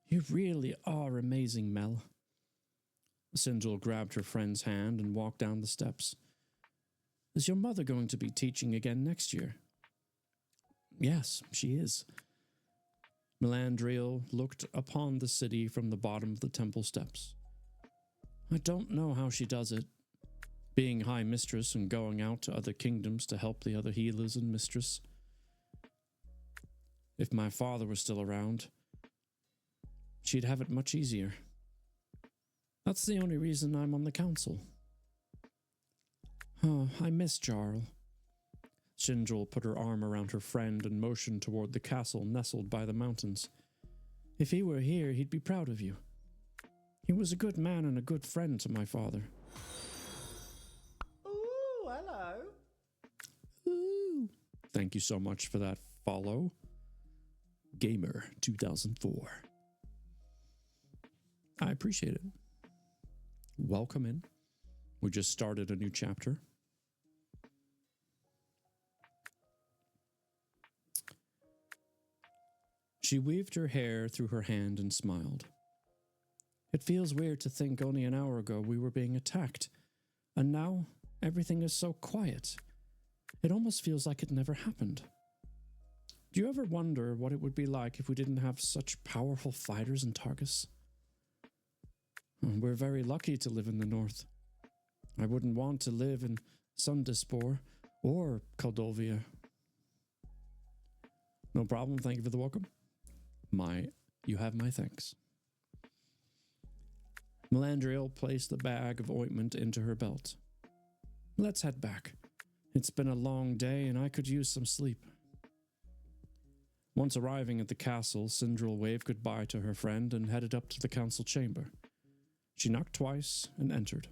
You really are amazing, Mel. Sindel grabbed her friend's hand and walked down the steps. Is your mother going to be teaching again next year? Yes, she is. Melandriel looked upon the city from the bottom of the temple steps. I don't know how she does it, being High Mistress and going out to other kingdoms to help the other healers and mistress. If my father was still around, she'd have it much easier. That's the only reason I'm on the council. Oh, I miss Jarl. Sindel put her arm around her friend and motioned toward the castle nestled by the mountains. If he were here, he'd be proud of you. He was a good man and a good friend to my father. Ooh, hello. Ooh. Thank you so much for that follow. Gamer 2004. I appreciate it. Welcome in. We just started a new chapter. She weaved her hair through her hand and smiled. It feels weird to think only an hour ago we were being attacked, and now everything is so quiet. It almost feels like it never happened. Do you ever wonder what it would be like if we didn't have such powerful fighters in Targus? We're very lucky to live in the north. I wouldn't want to live in Sundispor or Kaldovia. No problem, thank you for the welcome. You have my thanks. Melandriel placed the bag of ointment into her belt. Let's head back. It's been a long day and I could use some sleep. Once arriving at the castle, Sindel waved goodbye to her friend and headed up to the council chamber. She knocked twice and entered.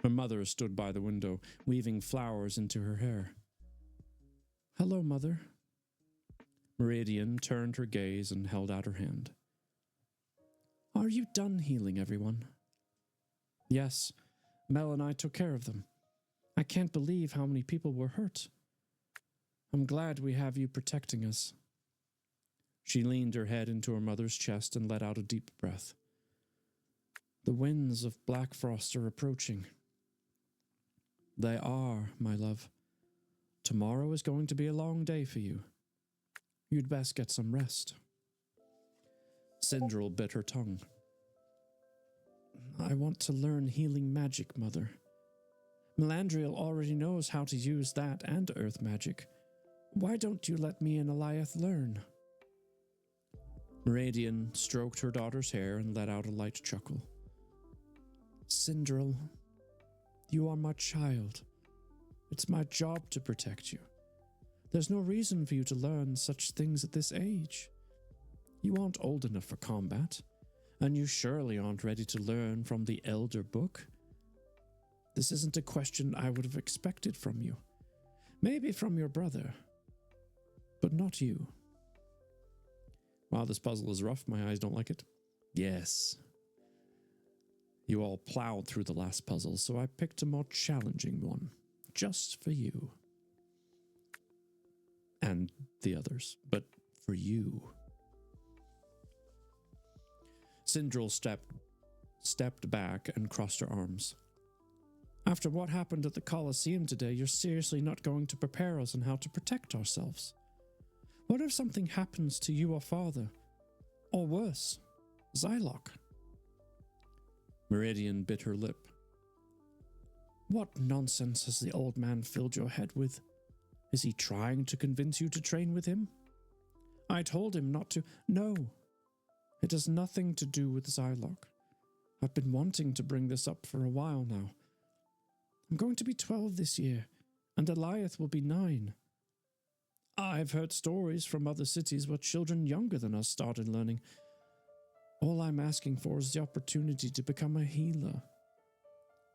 Her mother stood by the window, weaving flowers into her hair. Hello, Mother. Meridian turned her gaze and held out her hand. Are you done healing everyone? Yes, Mel and I took care of them. I can't believe how many people were hurt. I'm glad we have you protecting us. She leaned her head into her mother's chest and let out a deep breath. The winds of Black Frost are approaching. They are, my love. Tomorrow is going to be a long day for you. You'd best get some rest. Sindel bit her tongue. I want to learn healing magic, Mother. Melandriel already knows how to use that and earth magic. Why don't you let me and Eliath learn? Meridian stroked her daughter's hair and let out a light chuckle. Sindel, you are my child. It's my job to protect you. There's no reason for you to learn such things at this age. You aren't old enough for combat, and you surely aren't ready to learn from the Elder Book. This isn't a question I would have expected from you. Maybe from your brother, but not you. Wow, this puzzle is rough. My eyes don't like it. Yes. You all plowed through the last puzzle, so I picked a more challenging one, just for you. And the others, but for you. Sindel stepped back and crossed her arms. After what happened at the Colosseum today, you're seriously not going to prepare us on how to protect ourselves. What if something happens to you or father? Or worse, Zylock? Meridian bit her lip. What nonsense has the old man filled your head with? Is he trying to convince you to train with him? I told him not to. No, it has nothing to do with Zylock. I've been wanting to bring this up for a while now. I'm going to be 12 this year, and Eliath will be 9. I've heard stories from other cities where children younger than us started learning. All I'm asking for is the opportunity to become a healer.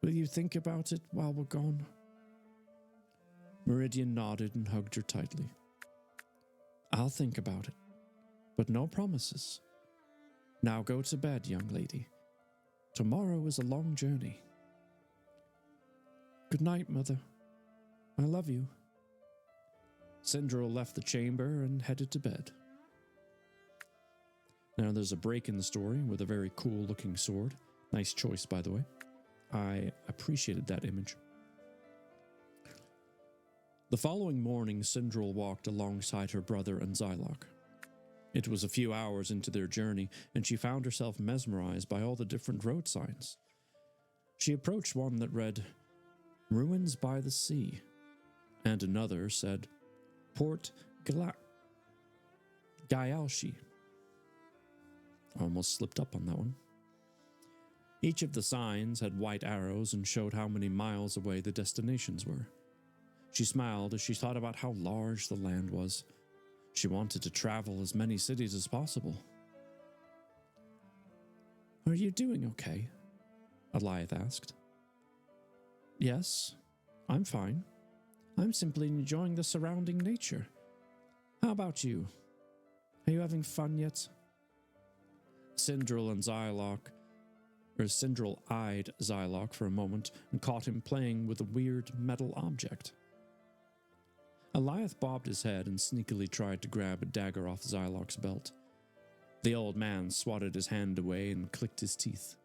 Will you think about it while we're gone? Meridian nodded and hugged her tightly. I'll think about it, but no promises. Now go to bed, young lady. Tomorrow is a long journey. Good night, Mother. I love you. Sindril left the chamber and headed to bed. Now there's a break in the story with a very cool looking sword. Nice choice, by the way. I appreciated that image. The following morning, Sindril walked alongside her brother and Zylok. It was a few hours into their journey, and she found herself mesmerized by all the different road signs. She approached one that read, "Ruins by the Sea," and another said, "Port Gyalshi." Almost slipped up on that one. Each of the signs had white arrows and showed how many miles away the destinations were. She smiled as she thought about how large the land was. She wanted to travel as many cities as possible. "Are you doing okay?" Alioth asked. "Yes, I'm fine. I'm simply enjoying the surrounding nature. How about you? Are you having fun yet?" Sindril eyed Zylok for a moment and caught him playing with a weird metal object. Alioth bobbed his head and sneakily tried to grab a dagger off Zylok's belt. The old man swatted his hand away and clicked his teeth.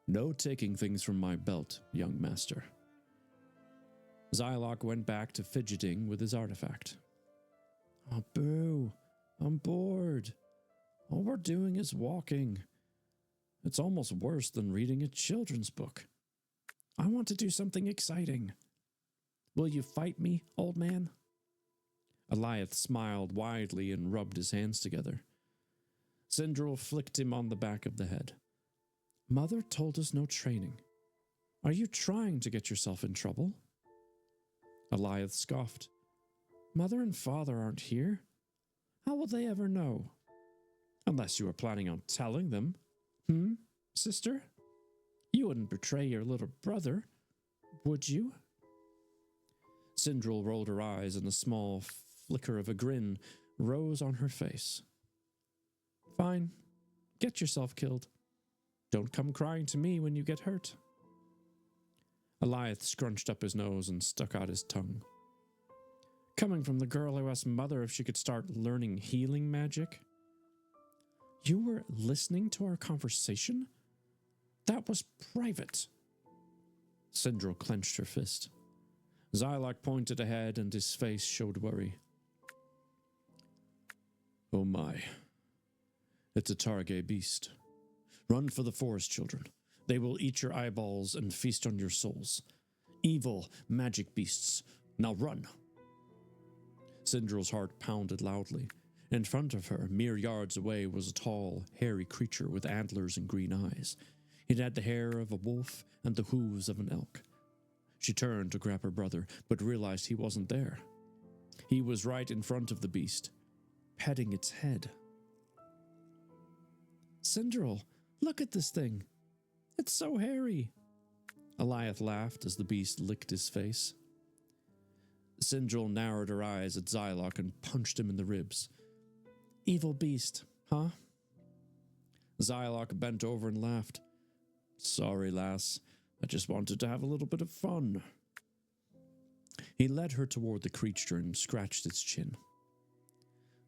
"No taking things from my belt, young master." Zylok went back to fidgeting with his artifact. "Oh, boo. I'm bored. All we're doing is walking. It's almost worse than reading a children's book. I want to do something exciting. Will you fight me, old man?" Alioth smiled widely and rubbed his hands together. Sindril flicked him on the back of the head. "Mother told us no training. Are you trying to get yourself in trouble?" Alioth scoffed. "Mother and father aren't here. How will they ever know? Unless you were planning on telling them. Sister? You wouldn't betray your little brother, would you?" Sindril rolled her eyes and a small flicker of a grin rose on her face. "Fine. Get yourself killed. Don't come crying to me when you get hurt." Alioth scrunched up his nose and stuck out his tongue. Coming from the girl who asked Mother if she could start learning healing magic. "You were listening to our conversation? That was private." Sindril clenched her fist. Zylok pointed ahead and his face showed worry. "Oh my. It's a Targe beast. Run for the forest, children. They will eat your eyeballs and feast on your souls. Evil magic beasts. Now run." Sindril's heart pounded loudly. In front of her, mere yards away, was a tall, hairy creature with antlers and green eyes. It had the hair of a wolf and the hooves of an elk. She turned to grab her brother, but realized he wasn't there. He was right in front of the beast, petting its head. "Sindril, look at this thing. It's so hairy." Alioth laughed as the beast licked his face. Sindril narrowed her eyes at Zylok and punched him in the ribs. "Evil beast, huh?" Zylok bent over and laughed. "Sorry, lass. I just wanted to have a little bit of fun." He led her toward the creature and scratched its chin.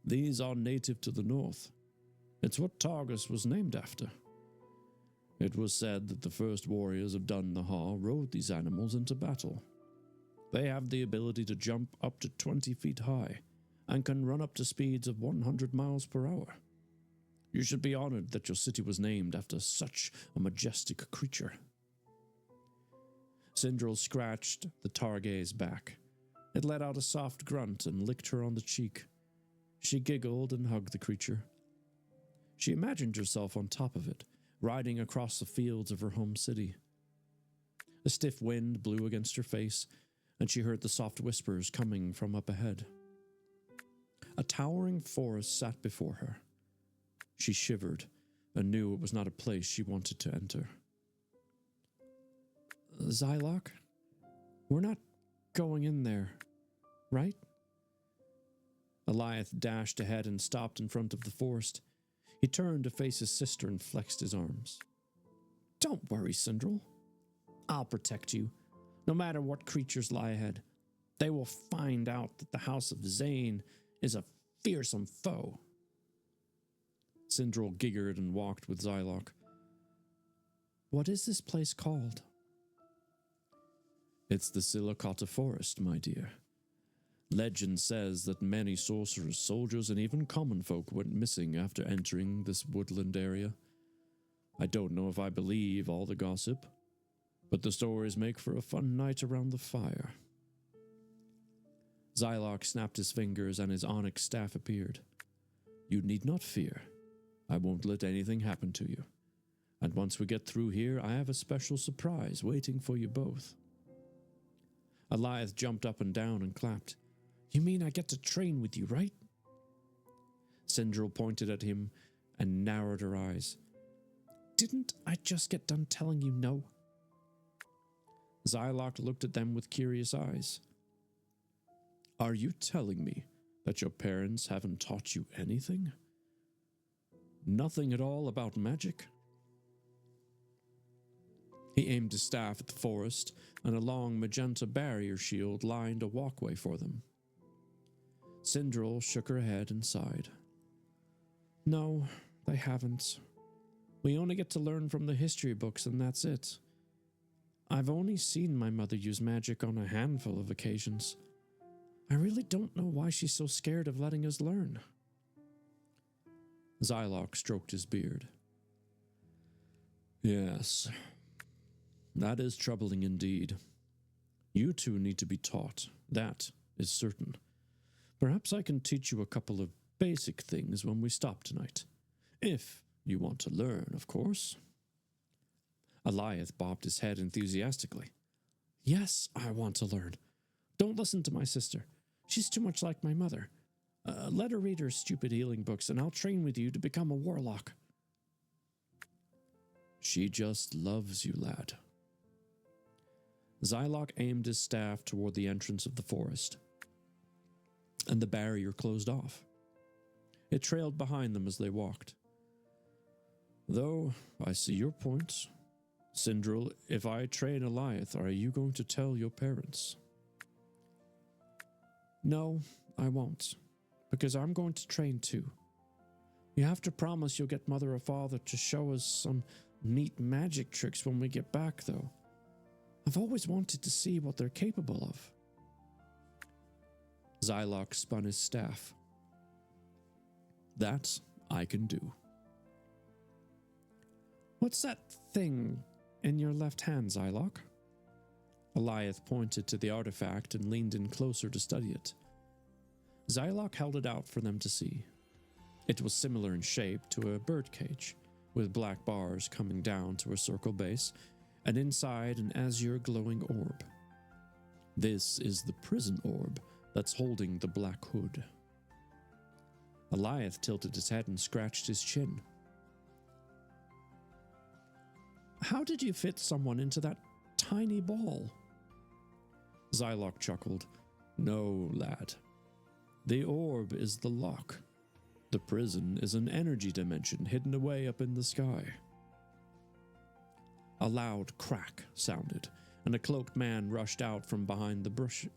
"These are native to the north. It's what Targus was named after. It was said that the first warriors of Dun Nahar rode these animals into battle. They have the ability to jump up to 20 feet high and can run up to speeds of 100 miles per hour. You should be honored that your city was named after such a majestic creature." Sindril scratched the Targe's back. It let out a soft grunt and licked her on the cheek. She giggled and hugged the creature. She imagined herself on top of it, riding across the fields of her home city. A stiff wind blew against her face, and she heard the soft whispers coming from up ahead. A towering forest sat before her. She shivered and knew it was not a place she wanted to enter. "Zylok, we're not going in there, right?" Alioth dashed ahead and stopped in front of the forest. He turned to face his sister and flexed his arms. "Don't worry, Sindril. I'll protect you, no matter what creatures lie ahead. They will find out that the House of Zane is a fearsome foe. Sindral giggled and walked with Zylok. What is this place called? It's the Silicata Forest, my dear. Legend says that many sorcerers, soldiers, and even common folk went missing after entering this woodland area. I don't know if I believe all the gossip, but the stories make for a fun night around the fire. Zylok snapped his fingers and his onyx staff appeared. You need not fear. I won't let anything happen to you. And once we get through here, I have a special surprise waiting for you both. Eliath jumped up and down and clapped. You mean I get to train with you, right? Sindral pointed at him and narrowed her eyes. Didn't I just get done telling you no? Zylok looked at them with curious eyes. Are you telling me that your parents haven't taught you anything? Nothing at all about magic? He aimed his staff at the forest, and a long magenta barrier shield lined a walkway for them. Sindral shook her head and sighed. No, they haven't. We only get to learn from the history books, and that's it. I've only seen my mother use magic on a handful of occasions. I really don't know why she's so scared of letting us learn. Zylok stroked his beard. Yes, that is troubling indeed. You two need to be taught, that is certain. Perhaps I can teach you a couple of basic things when we stop tonight. If you want to learn, of course. Eliath bobbed his head enthusiastically. Yes, I want to learn. Don't listen to my sister. She's too much like my mother. Let her read her stupid healing books, and I'll train with you to become a warlock. She just loves you, lad. Zylok aimed his staff toward the entrance of the forest, and the barrier closed off. It trailed behind them as they walked. Though, I see your point. Sindral, if I train Eliath, are you going to tell your parents? No, I won't, because I'm going to train too. You have to promise you'll get Mother or Father to show us some neat magic tricks when we get back, though. I've always wanted to see what they're capable of. Zylok spun his staff. That I can do. What's that thing in your left hand, Zylok? Eliath pointed to the artifact and leaned in closer to study it. Zylok held it out for them to see. It was similar in shape to a birdcage, with black bars coming down to a circle base, and inside an azure glowing orb. This is the prison orb that's holding the black hood. Eliath tilted his head and scratched his chin. How did you fit someone into that tiny ball? Zylok chuckled. No, lad. The orb is the lock. The prison is an energy dimension hidden away up in the sky. A loud crack sounded, and a cloaked man rushed out from behind the brushes.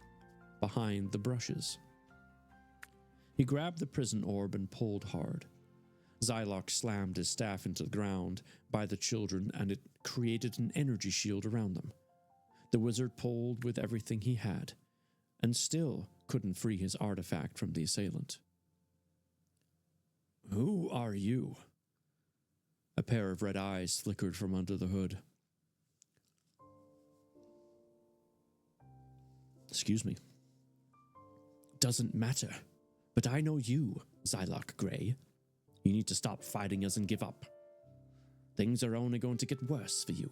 He grabbed the prison orb and pulled hard. Zylok slammed his staff into the ground by the children, and it created an energy shield around them. The wizard pulled with everything he had, and still couldn't free his artifact from the assailant. Who are you? A pair of red eyes flickered from under the hood. Excuse me. Doesn't matter, but I know you, Zylok Grey. You need to stop fighting us and give up. Things are only going to get worse for you.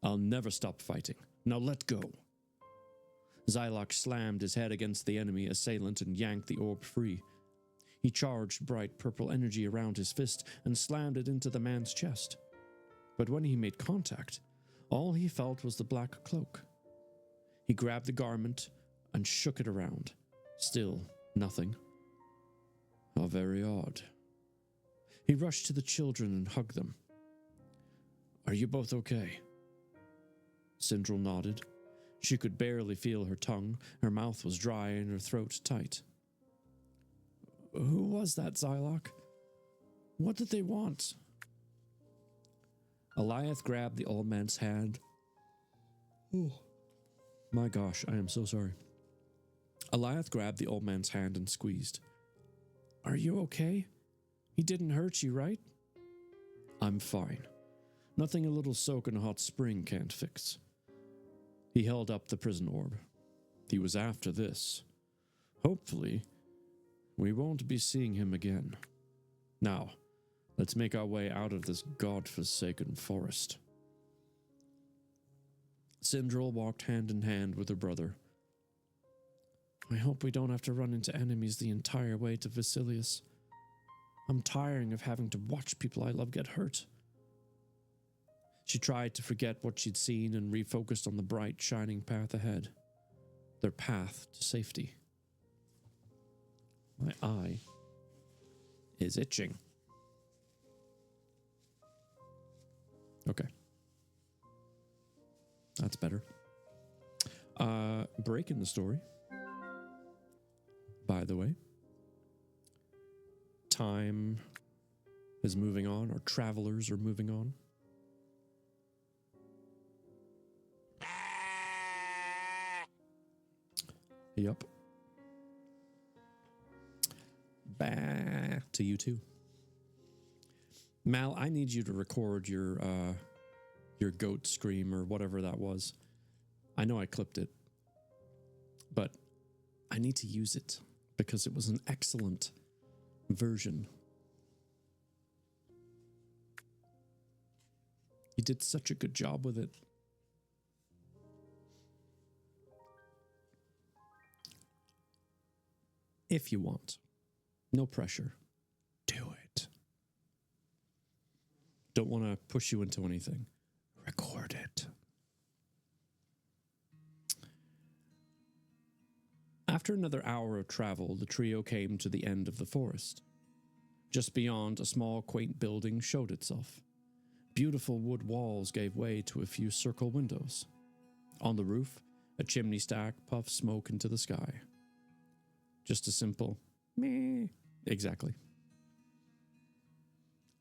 I'll never stop fighting. Now let go. Zylok slammed his head against the enemy assailant and yanked the orb free. He charged bright purple energy around his fist and slammed it into the man's chest. But when he made contact, all he felt was the black cloak. He grabbed the garment and shook it around. Still nothing. How very odd. He rushed to the children and hugged them. Are you both okay? Sindral nodded. She could barely feel her tongue, her mouth was dry and her throat tight. Who was that, Xyloch? What did they want? Eliath grabbed the old man's hand. Oh, my gosh, I am so sorry. Eliath grabbed the old man's hand and squeezed. Are you okay? He didn't hurt you, right? I'm fine. Nothing a little soak in a hot spring can't fix. He held up the prison orb. He was after this. Hopefully, we won't be seeing him again. Now, let's make our way out of this god-forsaken forest. Sindral walked hand in hand with her brother. I hope we don't have to run into enemies the entire way to Vasilius. I'm tiring of having to watch people I love get hurt. She tried to forget what she'd seen and refocused on the bright, shining path ahead. Their path to safety. My eye is itching. Okay. That's better. Break in the story. By the way. Time is moving on. Our travelers are moving on. Yup. Back to you too. Mal, I need you to record your goat scream or whatever that was. I know I clipped it, but I need to use it because it was an excellent version. You did such a good job with it. If you want. No pressure. Do it. Don't want to push you into anything. Record it. After another hour of travel, the trio came to the end of the forest. Just beyond, a small, quaint building showed itself. Beautiful wood walls gave way to a few circle windows. On the roof, a chimney stack puffed smoke into the sky. Just a simple meh. Exactly.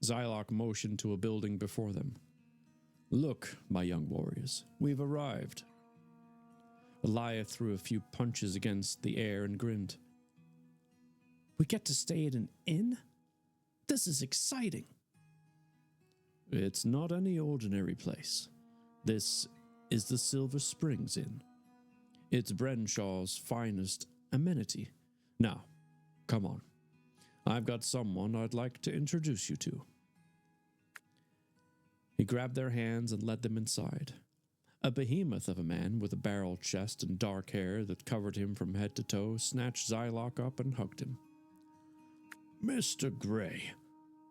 Xyloch motioned to a building before them. Look, my young warriors, we've arrived. Eliath threw a few punches against the air and grinned. We get to stay at an inn? This is exciting. It's not any ordinary place. This is the Silver Springs Inn. It's Brenshaw's finest amenity. Now, come on. I've got someone I'd like to introduce you to. He grabbed their hands and led them inside. A behemoth of a man with a barrel chest and dark hair that covered him from head to toe snatched Xyloch up and hugged him. Mr. Gray,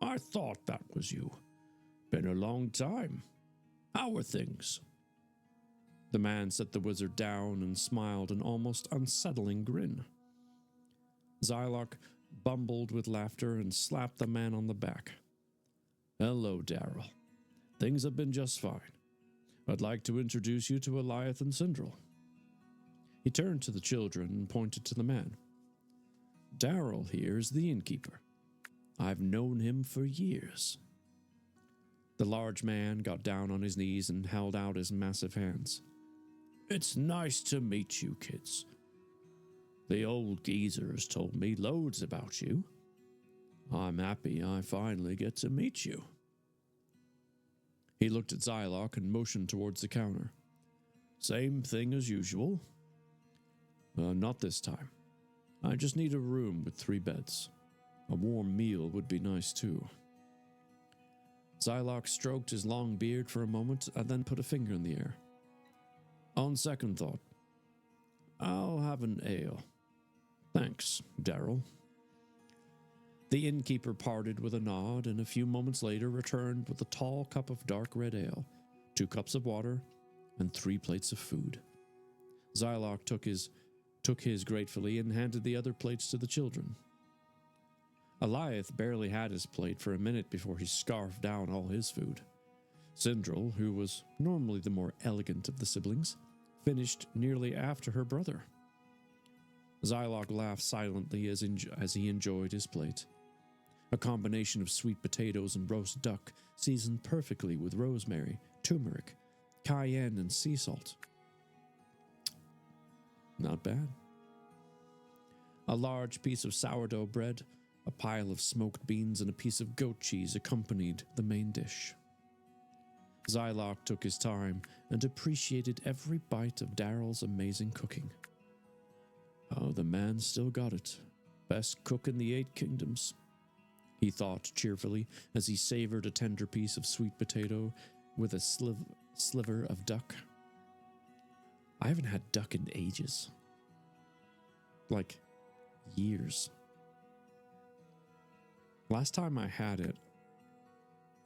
I thought that was you. Been a long time. How are things? The man set the wizard down and smiled an almost unsettling grin. Xyloch bumbled with laughter and slapped the man on the back. Hello, Darrell. Things have been just fine. I'd like to introduce you to Eliath and Sindral. He turned to the children and pointed to the man. Darrell here is the innkeeper. I've known him for years. The large man got down on his knees and held out his massive hands. It's nice to meet you, kids. The old geezer has told me loads about you. I'm happy I finally get to meet you. He looked at Xyloch and motioned towards the counter. Same thing as usual. Not this time. I just need a room with 3 beds. A warm meal would be nice too. Xyloch stroked his long beard for a moment and then put a finger in the air. On second thought, I'll have an ale. Thanks, Darrell. The innkeeper parted with a nod and a few moments later returned with a tall cup of dark red ale, 2 cups of water, and 3 plates of food. Xyloch took his gratefully and handed the other plates to the children. Eliath barely had his plate for a minute before he scarfed down all his food. Sindral, who was normally the more elegant of the siblings, finished nearly after her brother. Zylok laughed silently as he enjoyed his plate. A combination of sweet potatoes and roast duck seasoned perfectly with rosemary, turmeric, cayenne, and sea salt. Not bad. A large piece of sourdough bread, a pile of smoked beans, and a piece of goat cheese accompanied the main dish. Zylok took his time and appreciated every bite of Daryl's amazing cooking. Oh, the man still got it. Best cook in the 8 kingdoms, he thought cheerfully as he savored a tender piece of sweet potato with a sliver of duck. I haven't had duck in ages. Like, years. Last time I had it,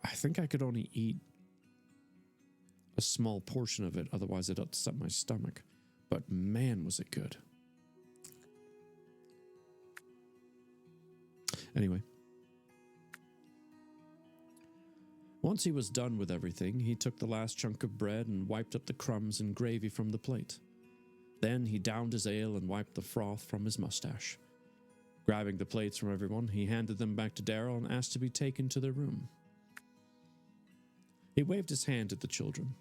I think I could only eat a small portion of it, otherwise it upset my stomach. But man, was it good. Anyway. Once he was done with everything, he took the last chunk of bread and wiped up the crumbs and gravy from the plate. Then he downed his ale and wiped the froth from his mustache. Grabbing the plates from everyone, he handed them back to Daryl and asked to be taken to their room. He waved his hand at the children,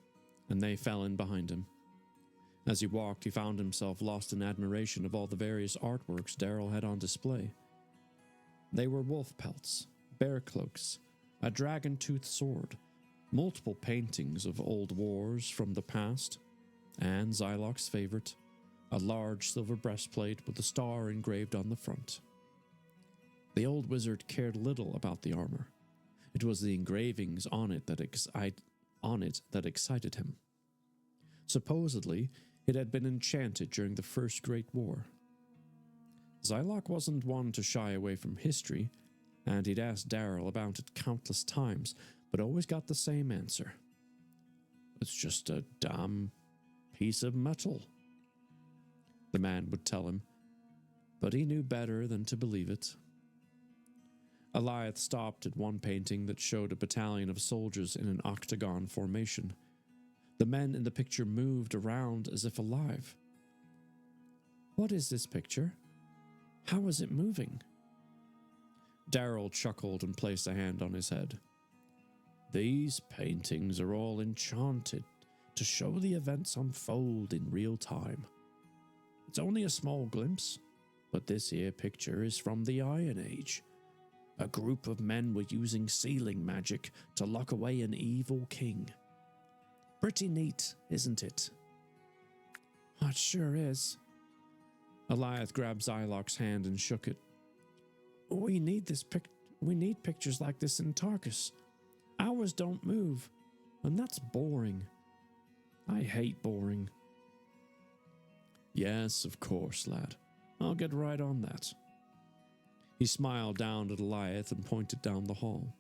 and they fell in behind him. As he walked, he found himself lost in admiration of all the various artworks Daryl had on display. They were wolf pelts, bear cloaks, a dragon-toothed sword, multiple paintings of old wars from the past, and Zylok's favorite, a large silver breastplate with a star engraved on the front. The old wizard cared little about the armor. It was the engravings on it that excited him. Supposedly, it had been enchanted during the First Great War. Zylok wasn't one to shy away from history, and he'd asked Daryl about it countless times, but always got the same answer. It's just a damn piece of metal, the man would tell him, but he knew better than to believe it. Eliath stopped at one painting that showed a battalion of soldiers in an octagon formation. The men in the picture moved around as if alive. What is this picture? How is it moving? Daryl chuckled and placed a hand on his head. These paintings are all enchanted to show the events unfold in real time. It's only a small glimpse, but this here picture is from the Iron Age. A group of men were using sealing magic to lock away an evil king. Pretty neat, isn't it? It sure is. Eliath grabbed Zylok's hand and shook it. We need pictures like this in Tarkus. Ours don't move, and that's boring. I hate boring. Yes, of course, lad. I'll get right on that. He smiled down at Eliath and pointed down the hall.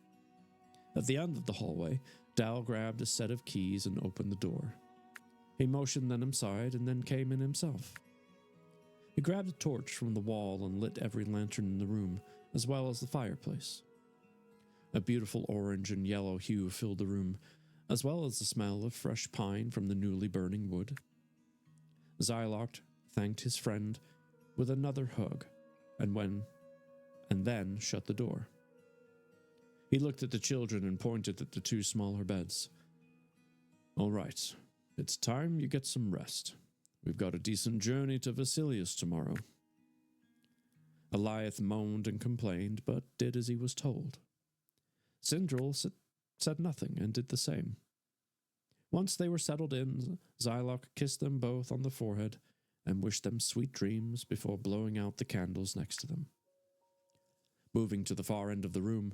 At the end of the hallway, Dal grabbed a set of keys and opened the door. He motioned them inside and then came in himself. He grabbed a torch from the wall and lit every lantern in the room, as well as the fireplace. A beautiful orange and yellow hue filled the room, as well as the smell of fresh pine from the newly burning wood. Zylok thanked his friend with another hug, and then shut the door. He looked at the children and pointed at the 2 smaller beds. All right, it's time you get some rest. We've got a decent journey to Vasilius tomorrow. Eliath moaned and complained, but did as he was told. Sindril said nothing and did the same. Once they were settled in, Zylok kissed them both on the forehead and wished them sweet dreams before blowing out the candles next to them. Moving to the far end of the room,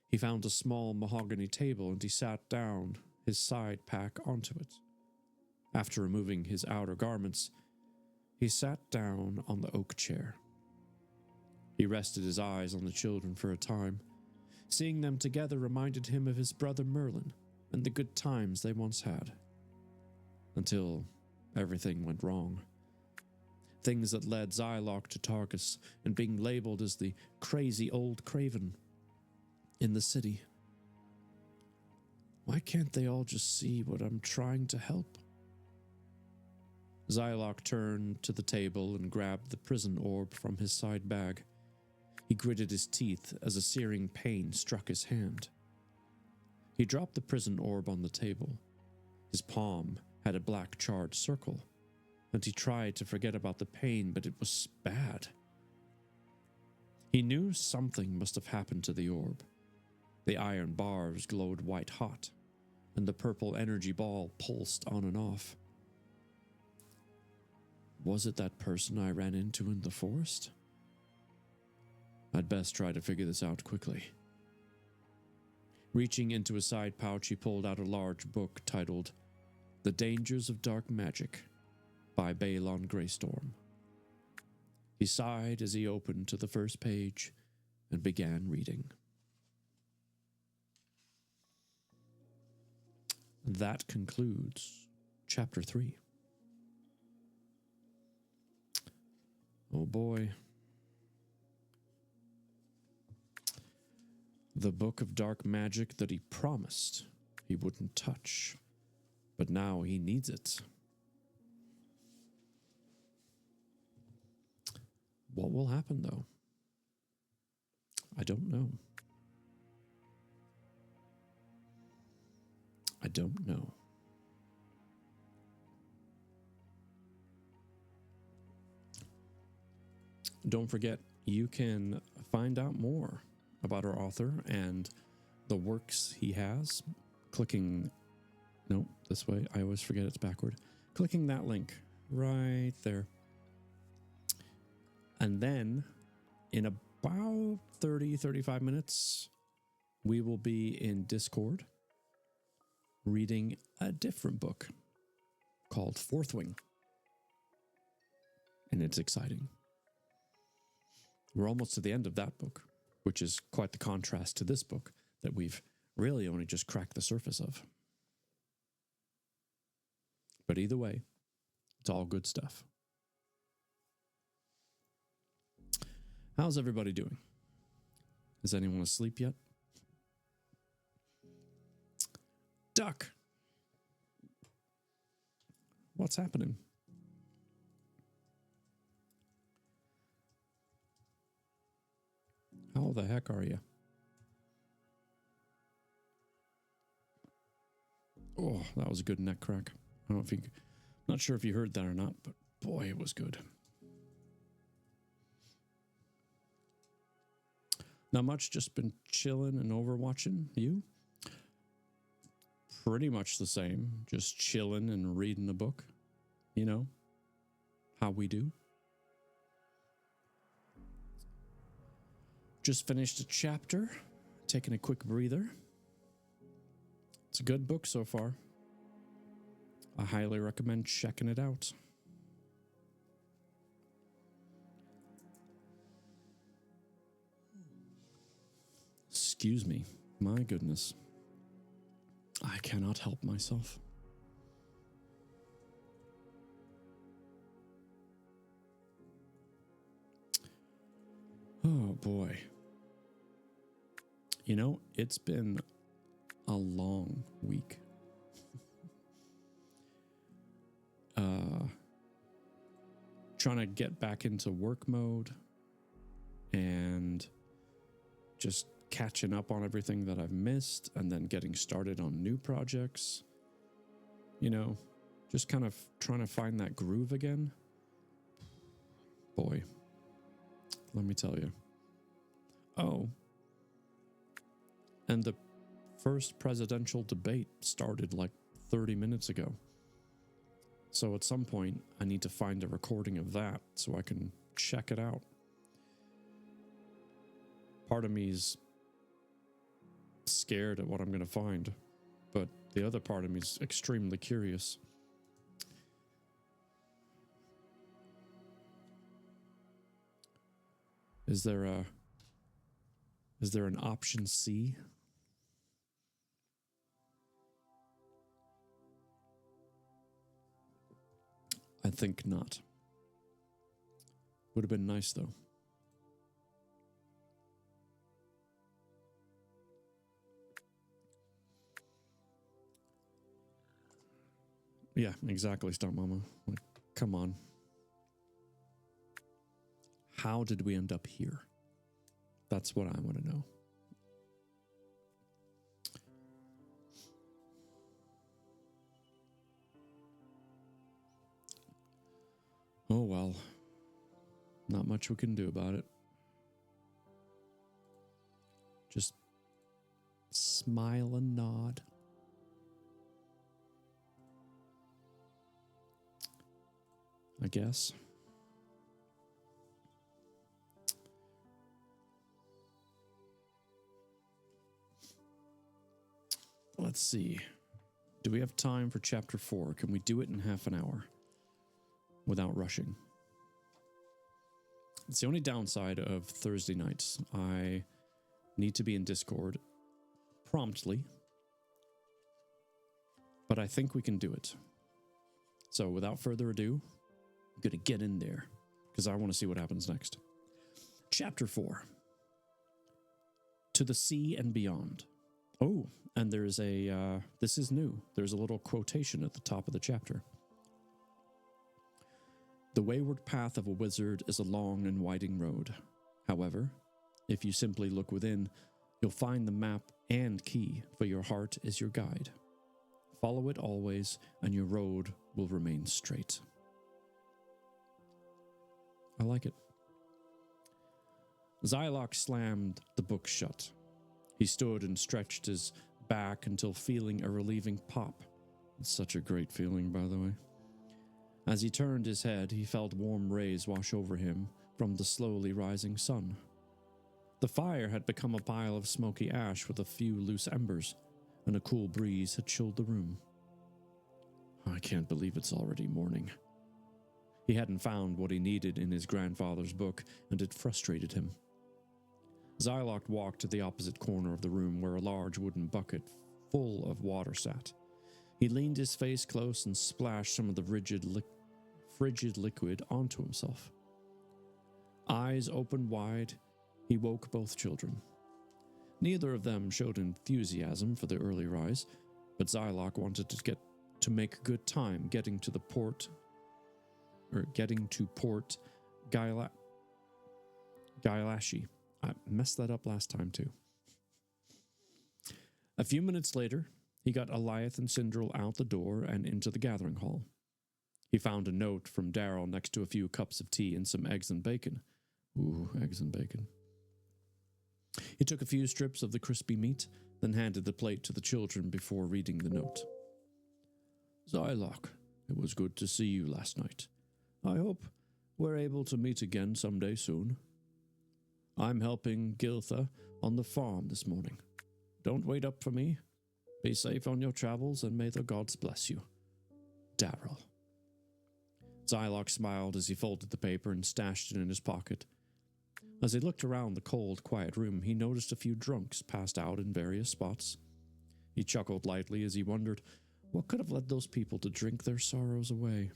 he found a small mahogany table and he sat down, his side pack onto it. After removing his outer garments, he sat down on the oak chair. He rested his eyes on the children for a time. Seeing them together reminded him of his brother Merlin and the good times they once had. Until everything went wrong. Things that led Zylok to Tarkus and being labeled as the crazy old craven in the city. Why can't they all just see what I'm trying to help? Zylok turned to the table and grabbed the prison orb from his side bag. He gritted his teeth as a searing pain struck his hand. He dropped the prison orb on the table. His palm had a black charred circle, and he tried to forget about the pain, but it was bad. He knew something must have happened to the orb. The iron bars glowed white hot, and the purple energy ball pulsed on and off. Was it that person I ran into in the forest? I'd best try to figure this out quickly. Reaching into a side pouch, he pulled out a large book titled The Dangers of Dark Magic by Balon Greystorm. He sighed as he opened to the first page and began reading. That concludes Chapter 3. Oh boy. The book of dark magic that he promised he wouldn't touch, but now he needs it. What will happen, though? I don't know. I don't know. Don't forget, you can find out more about our author and the works he has clicking, no, this way, I always forget it's backward, clicking that link right there. And then in about 35 minutes, we will be in Discord reading a different book called Fourth Wing. And it's exciting. We're almost to the end of that book, which is quite the contrast to this book that we've really only just cracked the surface of. But either way, it's all good stuff. How's everybody doing? Is anyone asleep yet? Duck! What's happening? How the heck are you? Oh, that was a good neck crack. I don't know if you, not sure if you heard that or not, but boy, it was good. Not much, just been chilling and overwatching. You? Pretty much the same, just chilling and reading a book. You know, how we do. Just finished a chapter, taking a quick breather. It's a good book so far. I highly recommend checking it out. Excuse me, my goodness. I cannot help myself. Oh boy. You know, it's been a long week. Trying to get back into work mode and just catching up on everything that I've missed and then getting started on new projects. You know, just kind of trying to find that groove again. Boy, let me tell you. Oh, and the first presidential debate started like 30 minutes ago. So at some point, I need to find a recording of that so I can check it out. Part of me's scared at what I'm going to find, but the other part of me's extremely curious. Is there an option C? I think not. Would have been nice though. Yeah, exactly, Stunt Mama. Like, come on. How did we end up here? That's what I want to know. Oh well. Not much we can do about it. Just smile and nod. I guess. Let's see. Do we have time for chapter 4? Can we do it in half an hour without rushing? It's the only downside of Thursday nights. I need to be in Discord promptly, but I think we can do it. So without further ado, I'm going to get in there because I want to see what happens next. Chapter 4. To the Sea and Beyond. Oh, and there's a, this is new. There's a little quotation at the top of the chapter. The wayward path of a wizard is a long and winding road. However, if you simply look within, you'll find the map and key, for your heart is your guide. Follow it always, and your road will remain straight. I like it. Zylok slammed the book shut. He stood and stretched his back until feeling a relieving pop. It's such a great feeling, by the way. As he turned his head, he felt warm rays wash over him from the slowly rising sun. The fire had become a pile of smoky ash with a few loose embers, and a cool breeze had chilled the room. I can't believe it's already morning. He hadn't found what he needed in his grandfather's book, and it frustrated him. Zylok walked to the opposite corner of the room where a large wooden bucket full of water sat. He leaned his face close and splashed some of the frigid liquid onto himself. Eyes open wide, he woke both children. Neither of them showed enthusiasm for the early rise, but Zylok wanted to make good time getting to Port Gyalashi. I messed that up last time too. A few minutes later, he got Eliath and Sindril out the door and into the gathering hall. He found a note from Darrell next to a few cups of tea and some eggs and bacon. Ooh, eggs and bacon. He took a few strips of the crispy meat, then handed the plate to the children before reading the note. Zylok, it was good to see you last night. I hope we're able to meet again someday soon. I'm helping Giltha on the farm this morning. Don't wait up for me. Be safe on your travels, and may the gods bless you. Darrell. Zylok smiled as he folded the paper and stashed it in his pocket. As he looked around the cold, quiet room, he noticed a few drunks passed out in various spots. He chuckled lightly as he wondered what could have led those people to drink their sorrows away.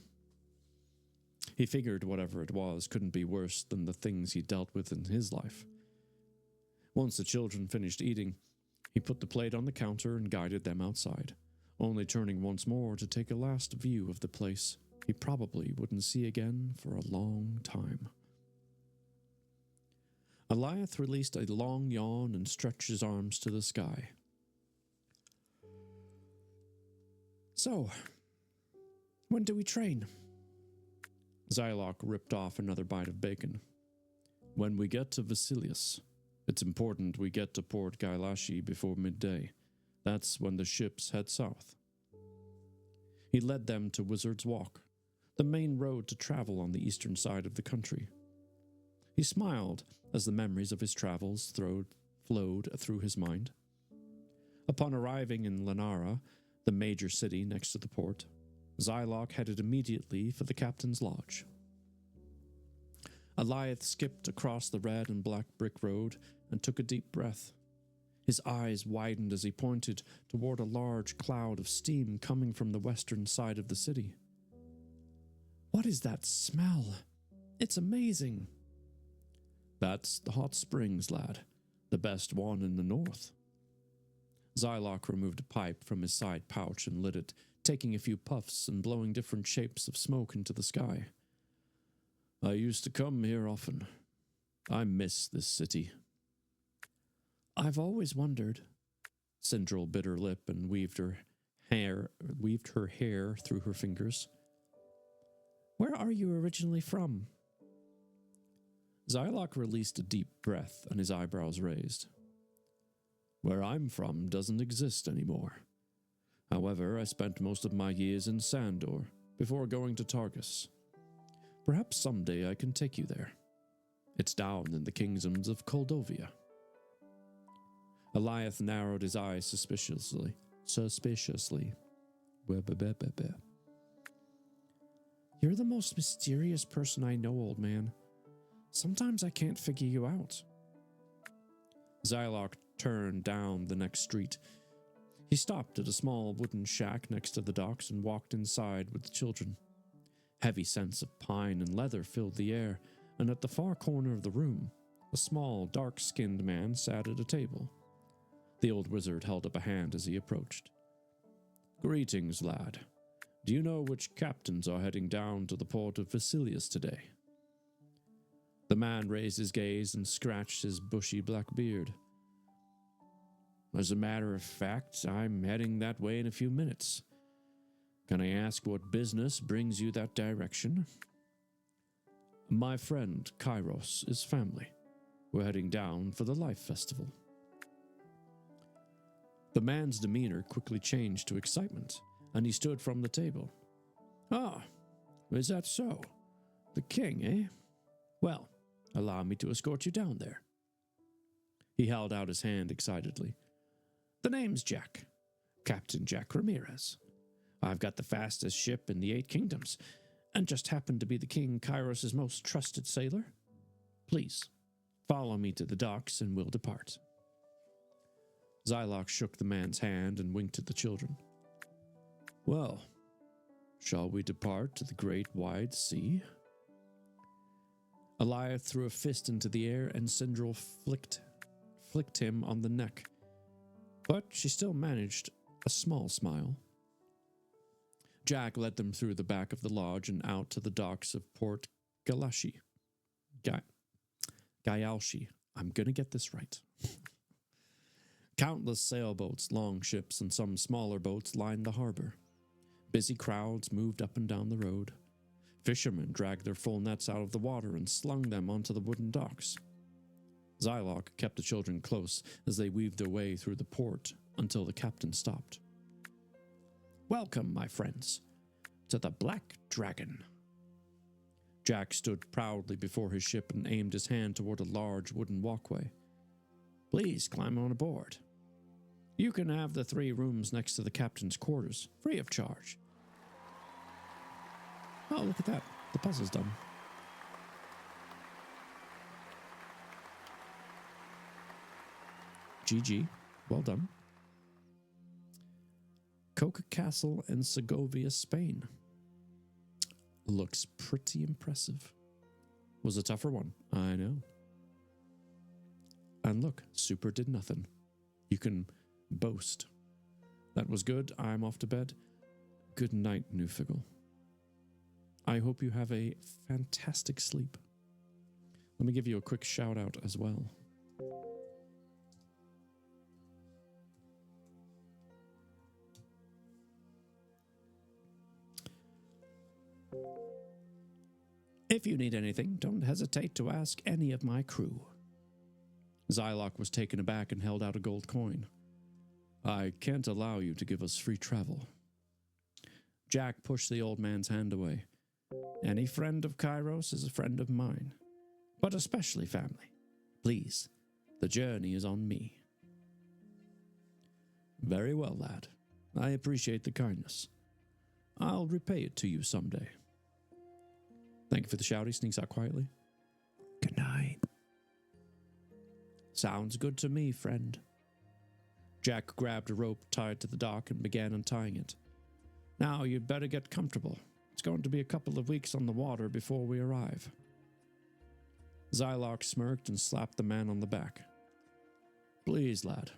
He figured whatever it was couldn't be worse than the things he dealt with in his life. Once the children finished eating, he put the plate on the counter and guided them outside, only turning once more to take a last view of the place he probably wouldn't see again for a long time. Eliath released a long yawn and stretched his arms to the sky. So, when do we train? Zylok ripped off another bite of bacon. When we get to Vasilius. It's important we get to Port Gyalashi before midday. That's when the ships head south. He led them to Wizard's Walk, the main road to travel on the eastern side of the country. He smiled as the memories of his travels flowed through his mind. Upon arriving in Lenara, the major city next to the port, Zylok headed immediately for the captain's lodge. Eliath skipped across the red and black brick road and took a deep breath. His eyes widened as he pointed toward a large cloud of steam coming from the western side of the city. What is that smell? It's amazing. That's the hot springs, lad. The best one in the north. Zylok removed a pipe from his side pouch and lit it, taking a few puffs and blowing different shapes of smoke into the sky. I used to come here often. I miss this city. I've always wondered. Sindril bit her lip and weaved her hair through her fingers. Where are you originally from? Zylok released a deep breath and his eyebrows raised. Where I'm from doesn't exist anymore. However, I spent most of my years in Sandor before going to Targus. Perhaps someday I can take you there. It's down in the kingdoms of Koldovia. Eliath narrowed his eyes suspiciously. You're the most mysterious person I know, old man. Sometimes I can't figure you out. Zylok turned down the next street. He stopped at a small wooden shack next to the docks and walked inside with the children. Heavy scents of pine and leather filled the air, and at the far corner of the room, a small, dark-skinned man sat at a table. The old wizard held up a hand as he approached. Greetings, lad. Do you know which captains are heading down to the port of Vasilius today? The man raised his gaze and scratched his bushy black beard. As a matter of fact, I'm heading that way in a few minutes. Can I ask what business brings you that direction? My friend Kairos is family. We're heading down for the Life Festival. The man's demeanor quickly changed to excitement, and he stood from the table. Ah, is that so? The king, eh? Well, allow me to escort you down there. He held out his hand excitedly. The name's Jack. Captain Jack Ramirez. I've got the fastest ship in the 8 kingdoms, and just happen to be the King Kairos' most trusted sailor. Please, follow me to the docks and we'll depart. Zylok shook the man's hand and winked at the children. Well, shall we depart to the great wide sea? Eliath threw a fist into the air and Sindril flicked him on the neck, but she still managed a small smile. Jack led them through the back of the lodge and out to the docks of Port Gayalshi. Gayalshi. I'm gonna get this right. Countless sailboats, longships, and some smaller boats lined the harbor. Busy crowds moved up and down the road. Fishermen dragged their full nets out of the water and slung them onto the wooden docks. Zylok kept the children close as they weaved their way through the port until the captain stopped. Welcome, my friends, to the Black Dragon. Jack stood proudly before his ship and aimed his hand toward a large wooden walkway. Please climb on aboard. You can have the 3 rooms next to the captain's quarters, free of charge. Oh, look at that. The puzzle's done. GG. Well done. Coca Castle in Segovia, Spain. Looks pretty impressive. Was a tougher one, I know. And look, Super did nothing. You can boast. That was good. I'm off to bed. Good night, Newfiggle. I hope you have a fantastic sleep. Let me give you a quick shout out as well. If you need anything, don't hesitate to ask any of my crew. Zylok was taken aback and held out a gold coin. I can't allow you to give us free travel. Jack pushed the old man's hand away. Any friend of Kairos is a friend of mine, but especially family. Please, the journey is on me. Very well, lad. I appreciate the kindness. I'll repay it to you someday. Thank you for the shout. He sneaks out quietly. Good night. Sounds good to me, friend. Jack grabbed a rope tied to the dock and began untying it. Now you'd better get comfortable. It's going to be a couple of weeks on the water before we arrive. Zylok smirked and slapped the man on the back. Please, lad.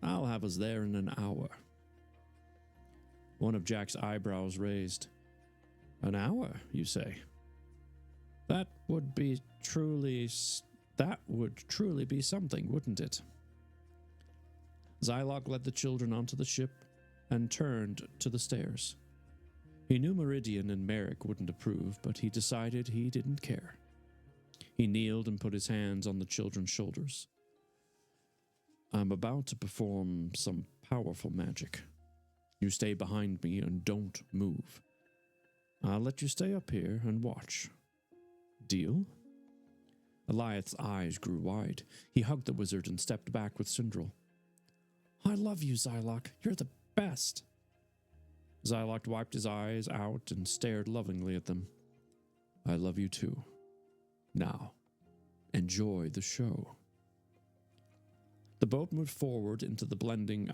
I'll have us there in an hour. One of Jack's eyebrows raised. An hour, you say? That would truly be something, wouldn't it? Zylok led the children onto the ship and turned to the stairs. He knew Meridian and Merrick wouldn't approve, but he decided he didn't care. He kneeled and put his hands on the children's shoulders. I'm about to perform some powerful magic. You stay behind me and don't move. I'll let you stay up here and watch. Deal? Eliath's eyes grew wide. He hugged the wizard and stepped back with Sindral. I love you, Zylok. You're the best. Zylok wiped his eyes out and stared lovingly at them. I love you too. Now, enjoy the show. The boat moved forward into the blending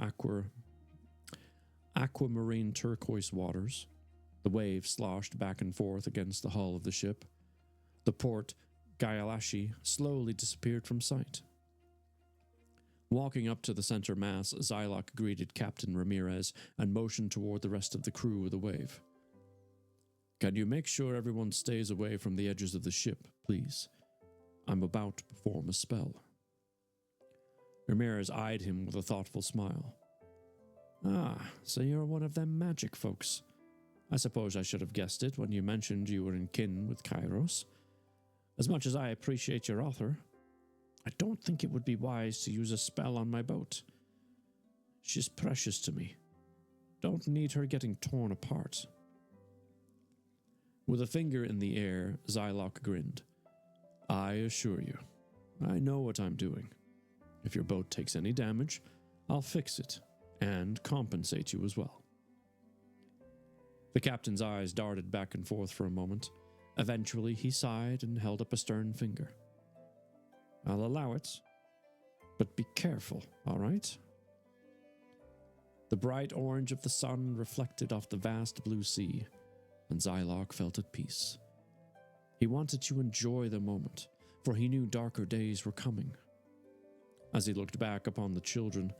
aquamarine turquoise waters. The waves sloshed back and forth against the hull of the ship. The port, Gyalashi, slowly disappeared from sight. Walking up to the center mass, Zylok greeted Captain Ramirez and motioned toward the rest of the crew with a wave. Can you make sure everyone stays away from the edges of the ship, please? I'm about to perform a spell. Ramirez eyed him with a thoughtful smile. Ah, so you're one of them magic folks. I suppose I should have guessed it when you mentioned you were in kin with Kairos. As much as I appreciate your offer, I don't think it would be wise to use a spell on my boat. She's precious to me. Don't need her getting torn apart. With a finger in the air, Zylok grinned. I assure you, I know what I'm doing. If your boat takes any damage, I'll fix it and compensate you as well. The captain's eyes darted back and forth for a moment. Eventually, he sighed and held up a stern finger. I'll allow it, but be careful, all right? The bright orange of the sun reflected off the vast blue sea, and Zylok felt at peace. He wanted to enjoy the moment, for he knew darker days were coming. As he looked back upon the children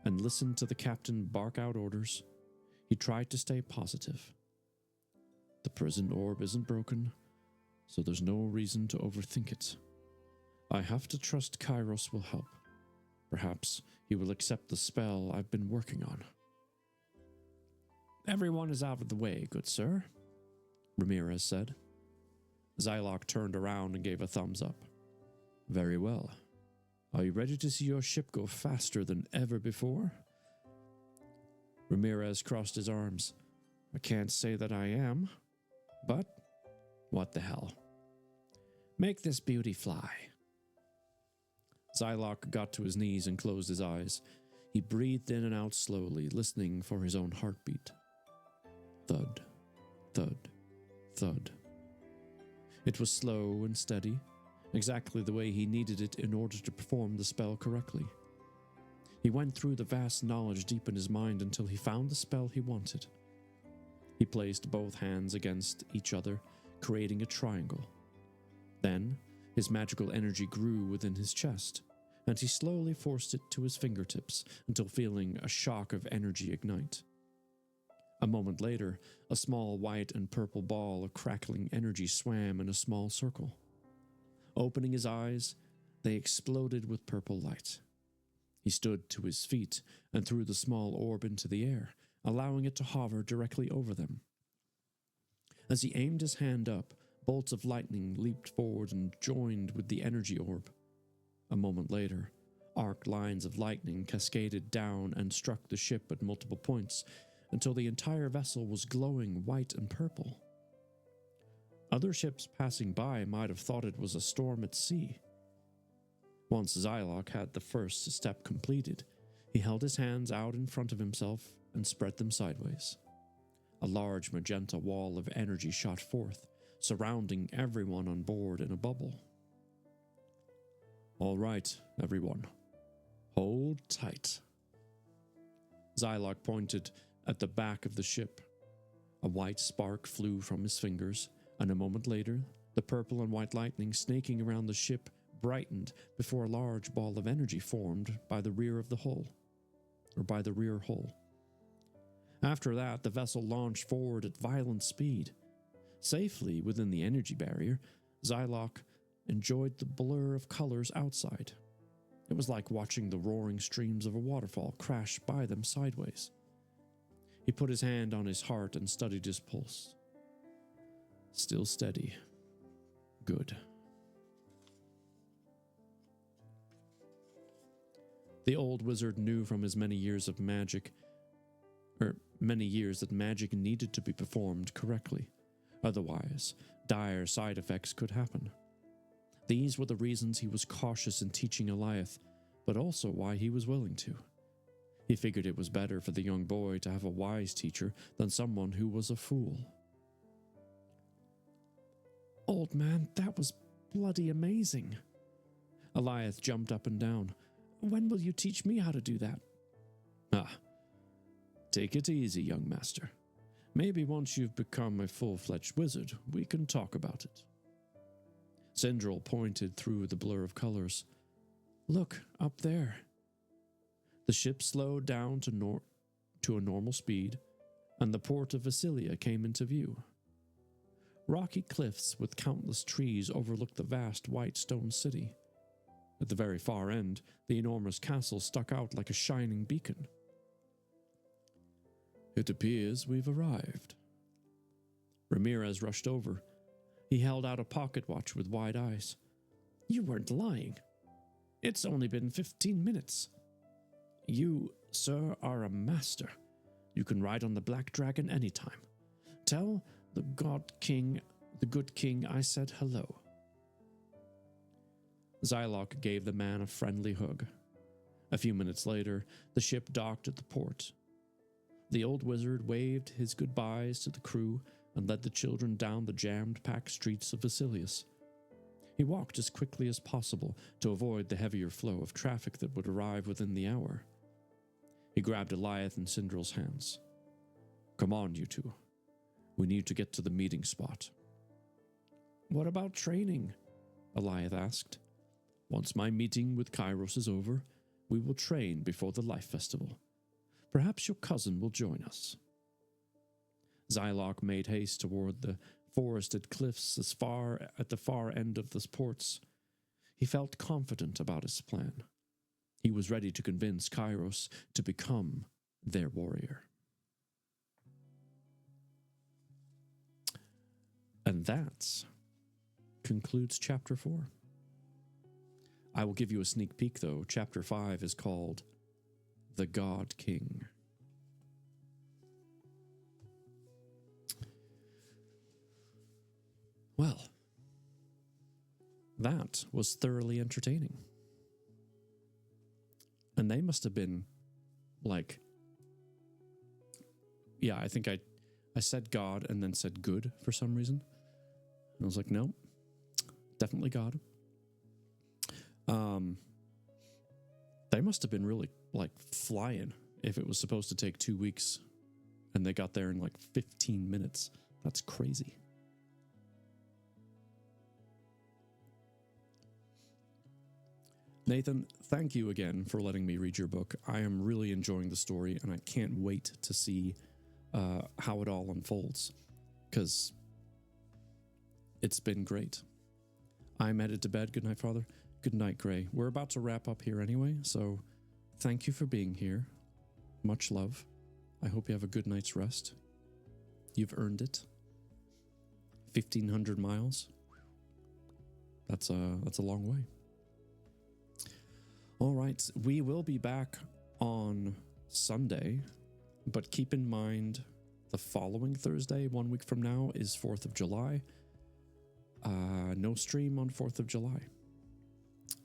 and listened to the captain bark out orders, he tried to stay positive. The prison orb isn't broken, so there's no reason to overthink it. I have to trust Kairos will help. Perhaps he will accept the spell I've been working on. Everyone is out of the way, good sir, Ramirez said. Zylok turned around and gave a thumbs up. Very well. Are you ready to see your ship go faster than ever before? Ramirez crossed his arms. I can't say that I am, but what the hell. Make this beauty fly. Zylok got to his knees and closed his eyes. He breathed in and out slowly, listening for his own heartbeat. Thud, thud, thud. It was slow and steady, exactly the way he needed it in order to perform the spell correctly. He went through the vast knowledge deep in his mind until he found the spell he wanted. He placed both hands against each other, creating a triangle. Then, his magical energy grew within his chest, and he slowly forced it to his fingertips until feeling a shock of energy ignite. A moment later, a small white and purple ball of crackling energy swam in a small circle. Opening his eyes, they exploded with purple light. He stood to his feet and threw the small orb into the air, allowing it to hover directly over them. As he aimed his hand up, bolts of lightning leaped forward and joined with the energy orb. A moment later, arced lines of lightning cascaded down and struck the ship at multiple points until the entire vessel was glowing white and purple. Other ships passing by might have thought it was a storm at sea. Once Zylok had the first step completed, he held his hands out in front of himself and spread them sideways. A large magenta wall of energy shot forth, surrounding everyone on board in a bubble. All right, everyone. Hold tight. Zylok pointed at the back of the ship. A white spark flew from his fingers, and a moment later, the purple and white lightning snaking around the ship brightened before a large ball of energy formed by the rear hull. After that, the vessel launched forward at violent speed. Safely within the energy barrier, Zylok enjoyed the blur of colors outside. It was like watching the roaring streams of a waterfall crash by them sideways. He put his hand on his heart and studied his pulse. Still steady. Good. The old wizard knew from his many years that magic needed to be performed correctly. Otherwise, dire side effects could happen. These were the reasons he was cautious in teaching Eliath, but also why he was willing to. He figured it was better for the young boy to have a wise teacher than someone who was a fool. Old man, that was bloody amazing. Eliath jumped up and down. When will you teach me how to do that? Take it easy, young master. Maybe once you've become a full-fledged wizard, we can talk about it. Sindril pointed through the blur of colors. Look, up there. The ship slowed down to a normal speed, and the port of Vasilia came into view. Rocky cliffs with countless trees overlooked the vast white stone city. At the very far end, the enormous castle stuck out like a shining beacon. It appears we've arrived. Ramirez rushed over. He held out a pocket watch with wide eyes. You weren't lying. It's only been 15 minutes. You, sir, are a master. You can ride on the Black Dragon anytime. Tell the good king I said hello. Zylok gave the man a friendly hug. A few minutes later, the ship docked at the port. The old wizard waved his goodbyes to the crew and led the children down the jammed-packed streets of Vasilius. He walked as quickly as possible to avoid the heavier flow of traffic that would arrive within the hour. He grabbed Eliath and Sindril's hands. Come on, you two. We need to get to the meeting spot. What about training? Eliath asked. Once my meeting with Kairos is over, we will train before the Life Festival. Perhaps your cousin will join us. Zylok made haste toward the forested cliffs at the far end of the ports. He felt confident about his plan. He was ready to convince Kairos to become their warrior. And that concludes Chapter 4. I will give you a sneak peek, though. Chapter 5 is called The God King. Well, that was thoroughly entertaining. And they must have been like, yeah, I think I said God and then said good for some reason. And I was like, no, definitely God. They must have been really like flying if it was supposed to take 2 weeks and they got there in like 15 minutes. That's crazy. Nathan, thank you again for letting me read your book. I am really enjoying the story, and I can't wait to see how it all unfolds, because it's been great. I'm headed to bed. Good night, Father. Good night, Gray. We're about to wrap up here anyway, so thank you for being here. Much love. I hope you have a good night's rest. You've earned it. 1,500 miles. That's a long way. All right, we will be back on Sunday, but keep in mind the following Thursday, 1 week from now, is 4th of July. No stream on 4th of July.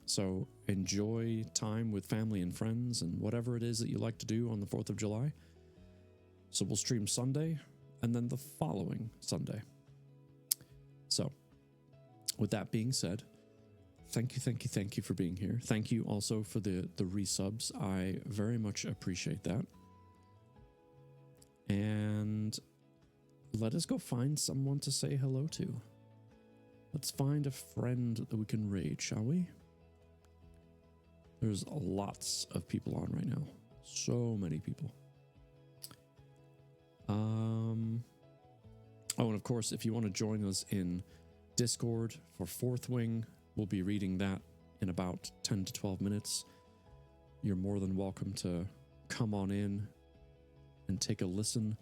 So enjoy time with family and friends and whatever it is that you like to do on the 4th of July. So we'll stream Sunday and then the following Sunday. So with that being said, thank you for being here. Thank you also for the resubs. I very much appreciate that. And let us go find someone to say hello to. Let's find a friend that we can raid, shall we? There's lots of people on right now. So many people. Oh, and of course, if you want to join us in Discord for Fourth Wing, we'll be reading that in about 10 to 12 minutes. You're more than welcome to come on in and take a listen.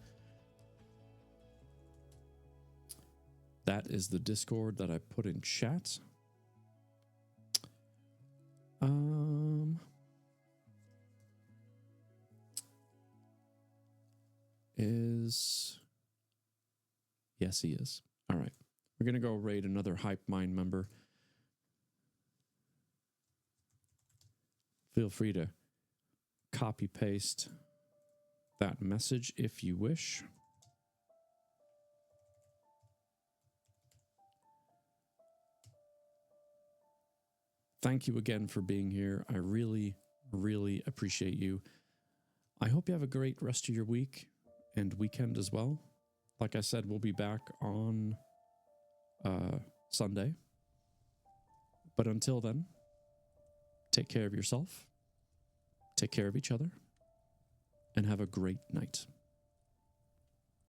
That is the Discord that I put in chat. Yes, he is. All right. We're going to go raid another Hype Mind member. Feel free to copy paste that message if you wish. Thank you again for being here. I really, really appreciate you. I hope you have a great rest of your week and weekend as well. Like I said, we'll be back on Sunday. But until then, take care of yourself, take care of each other, and have a great night.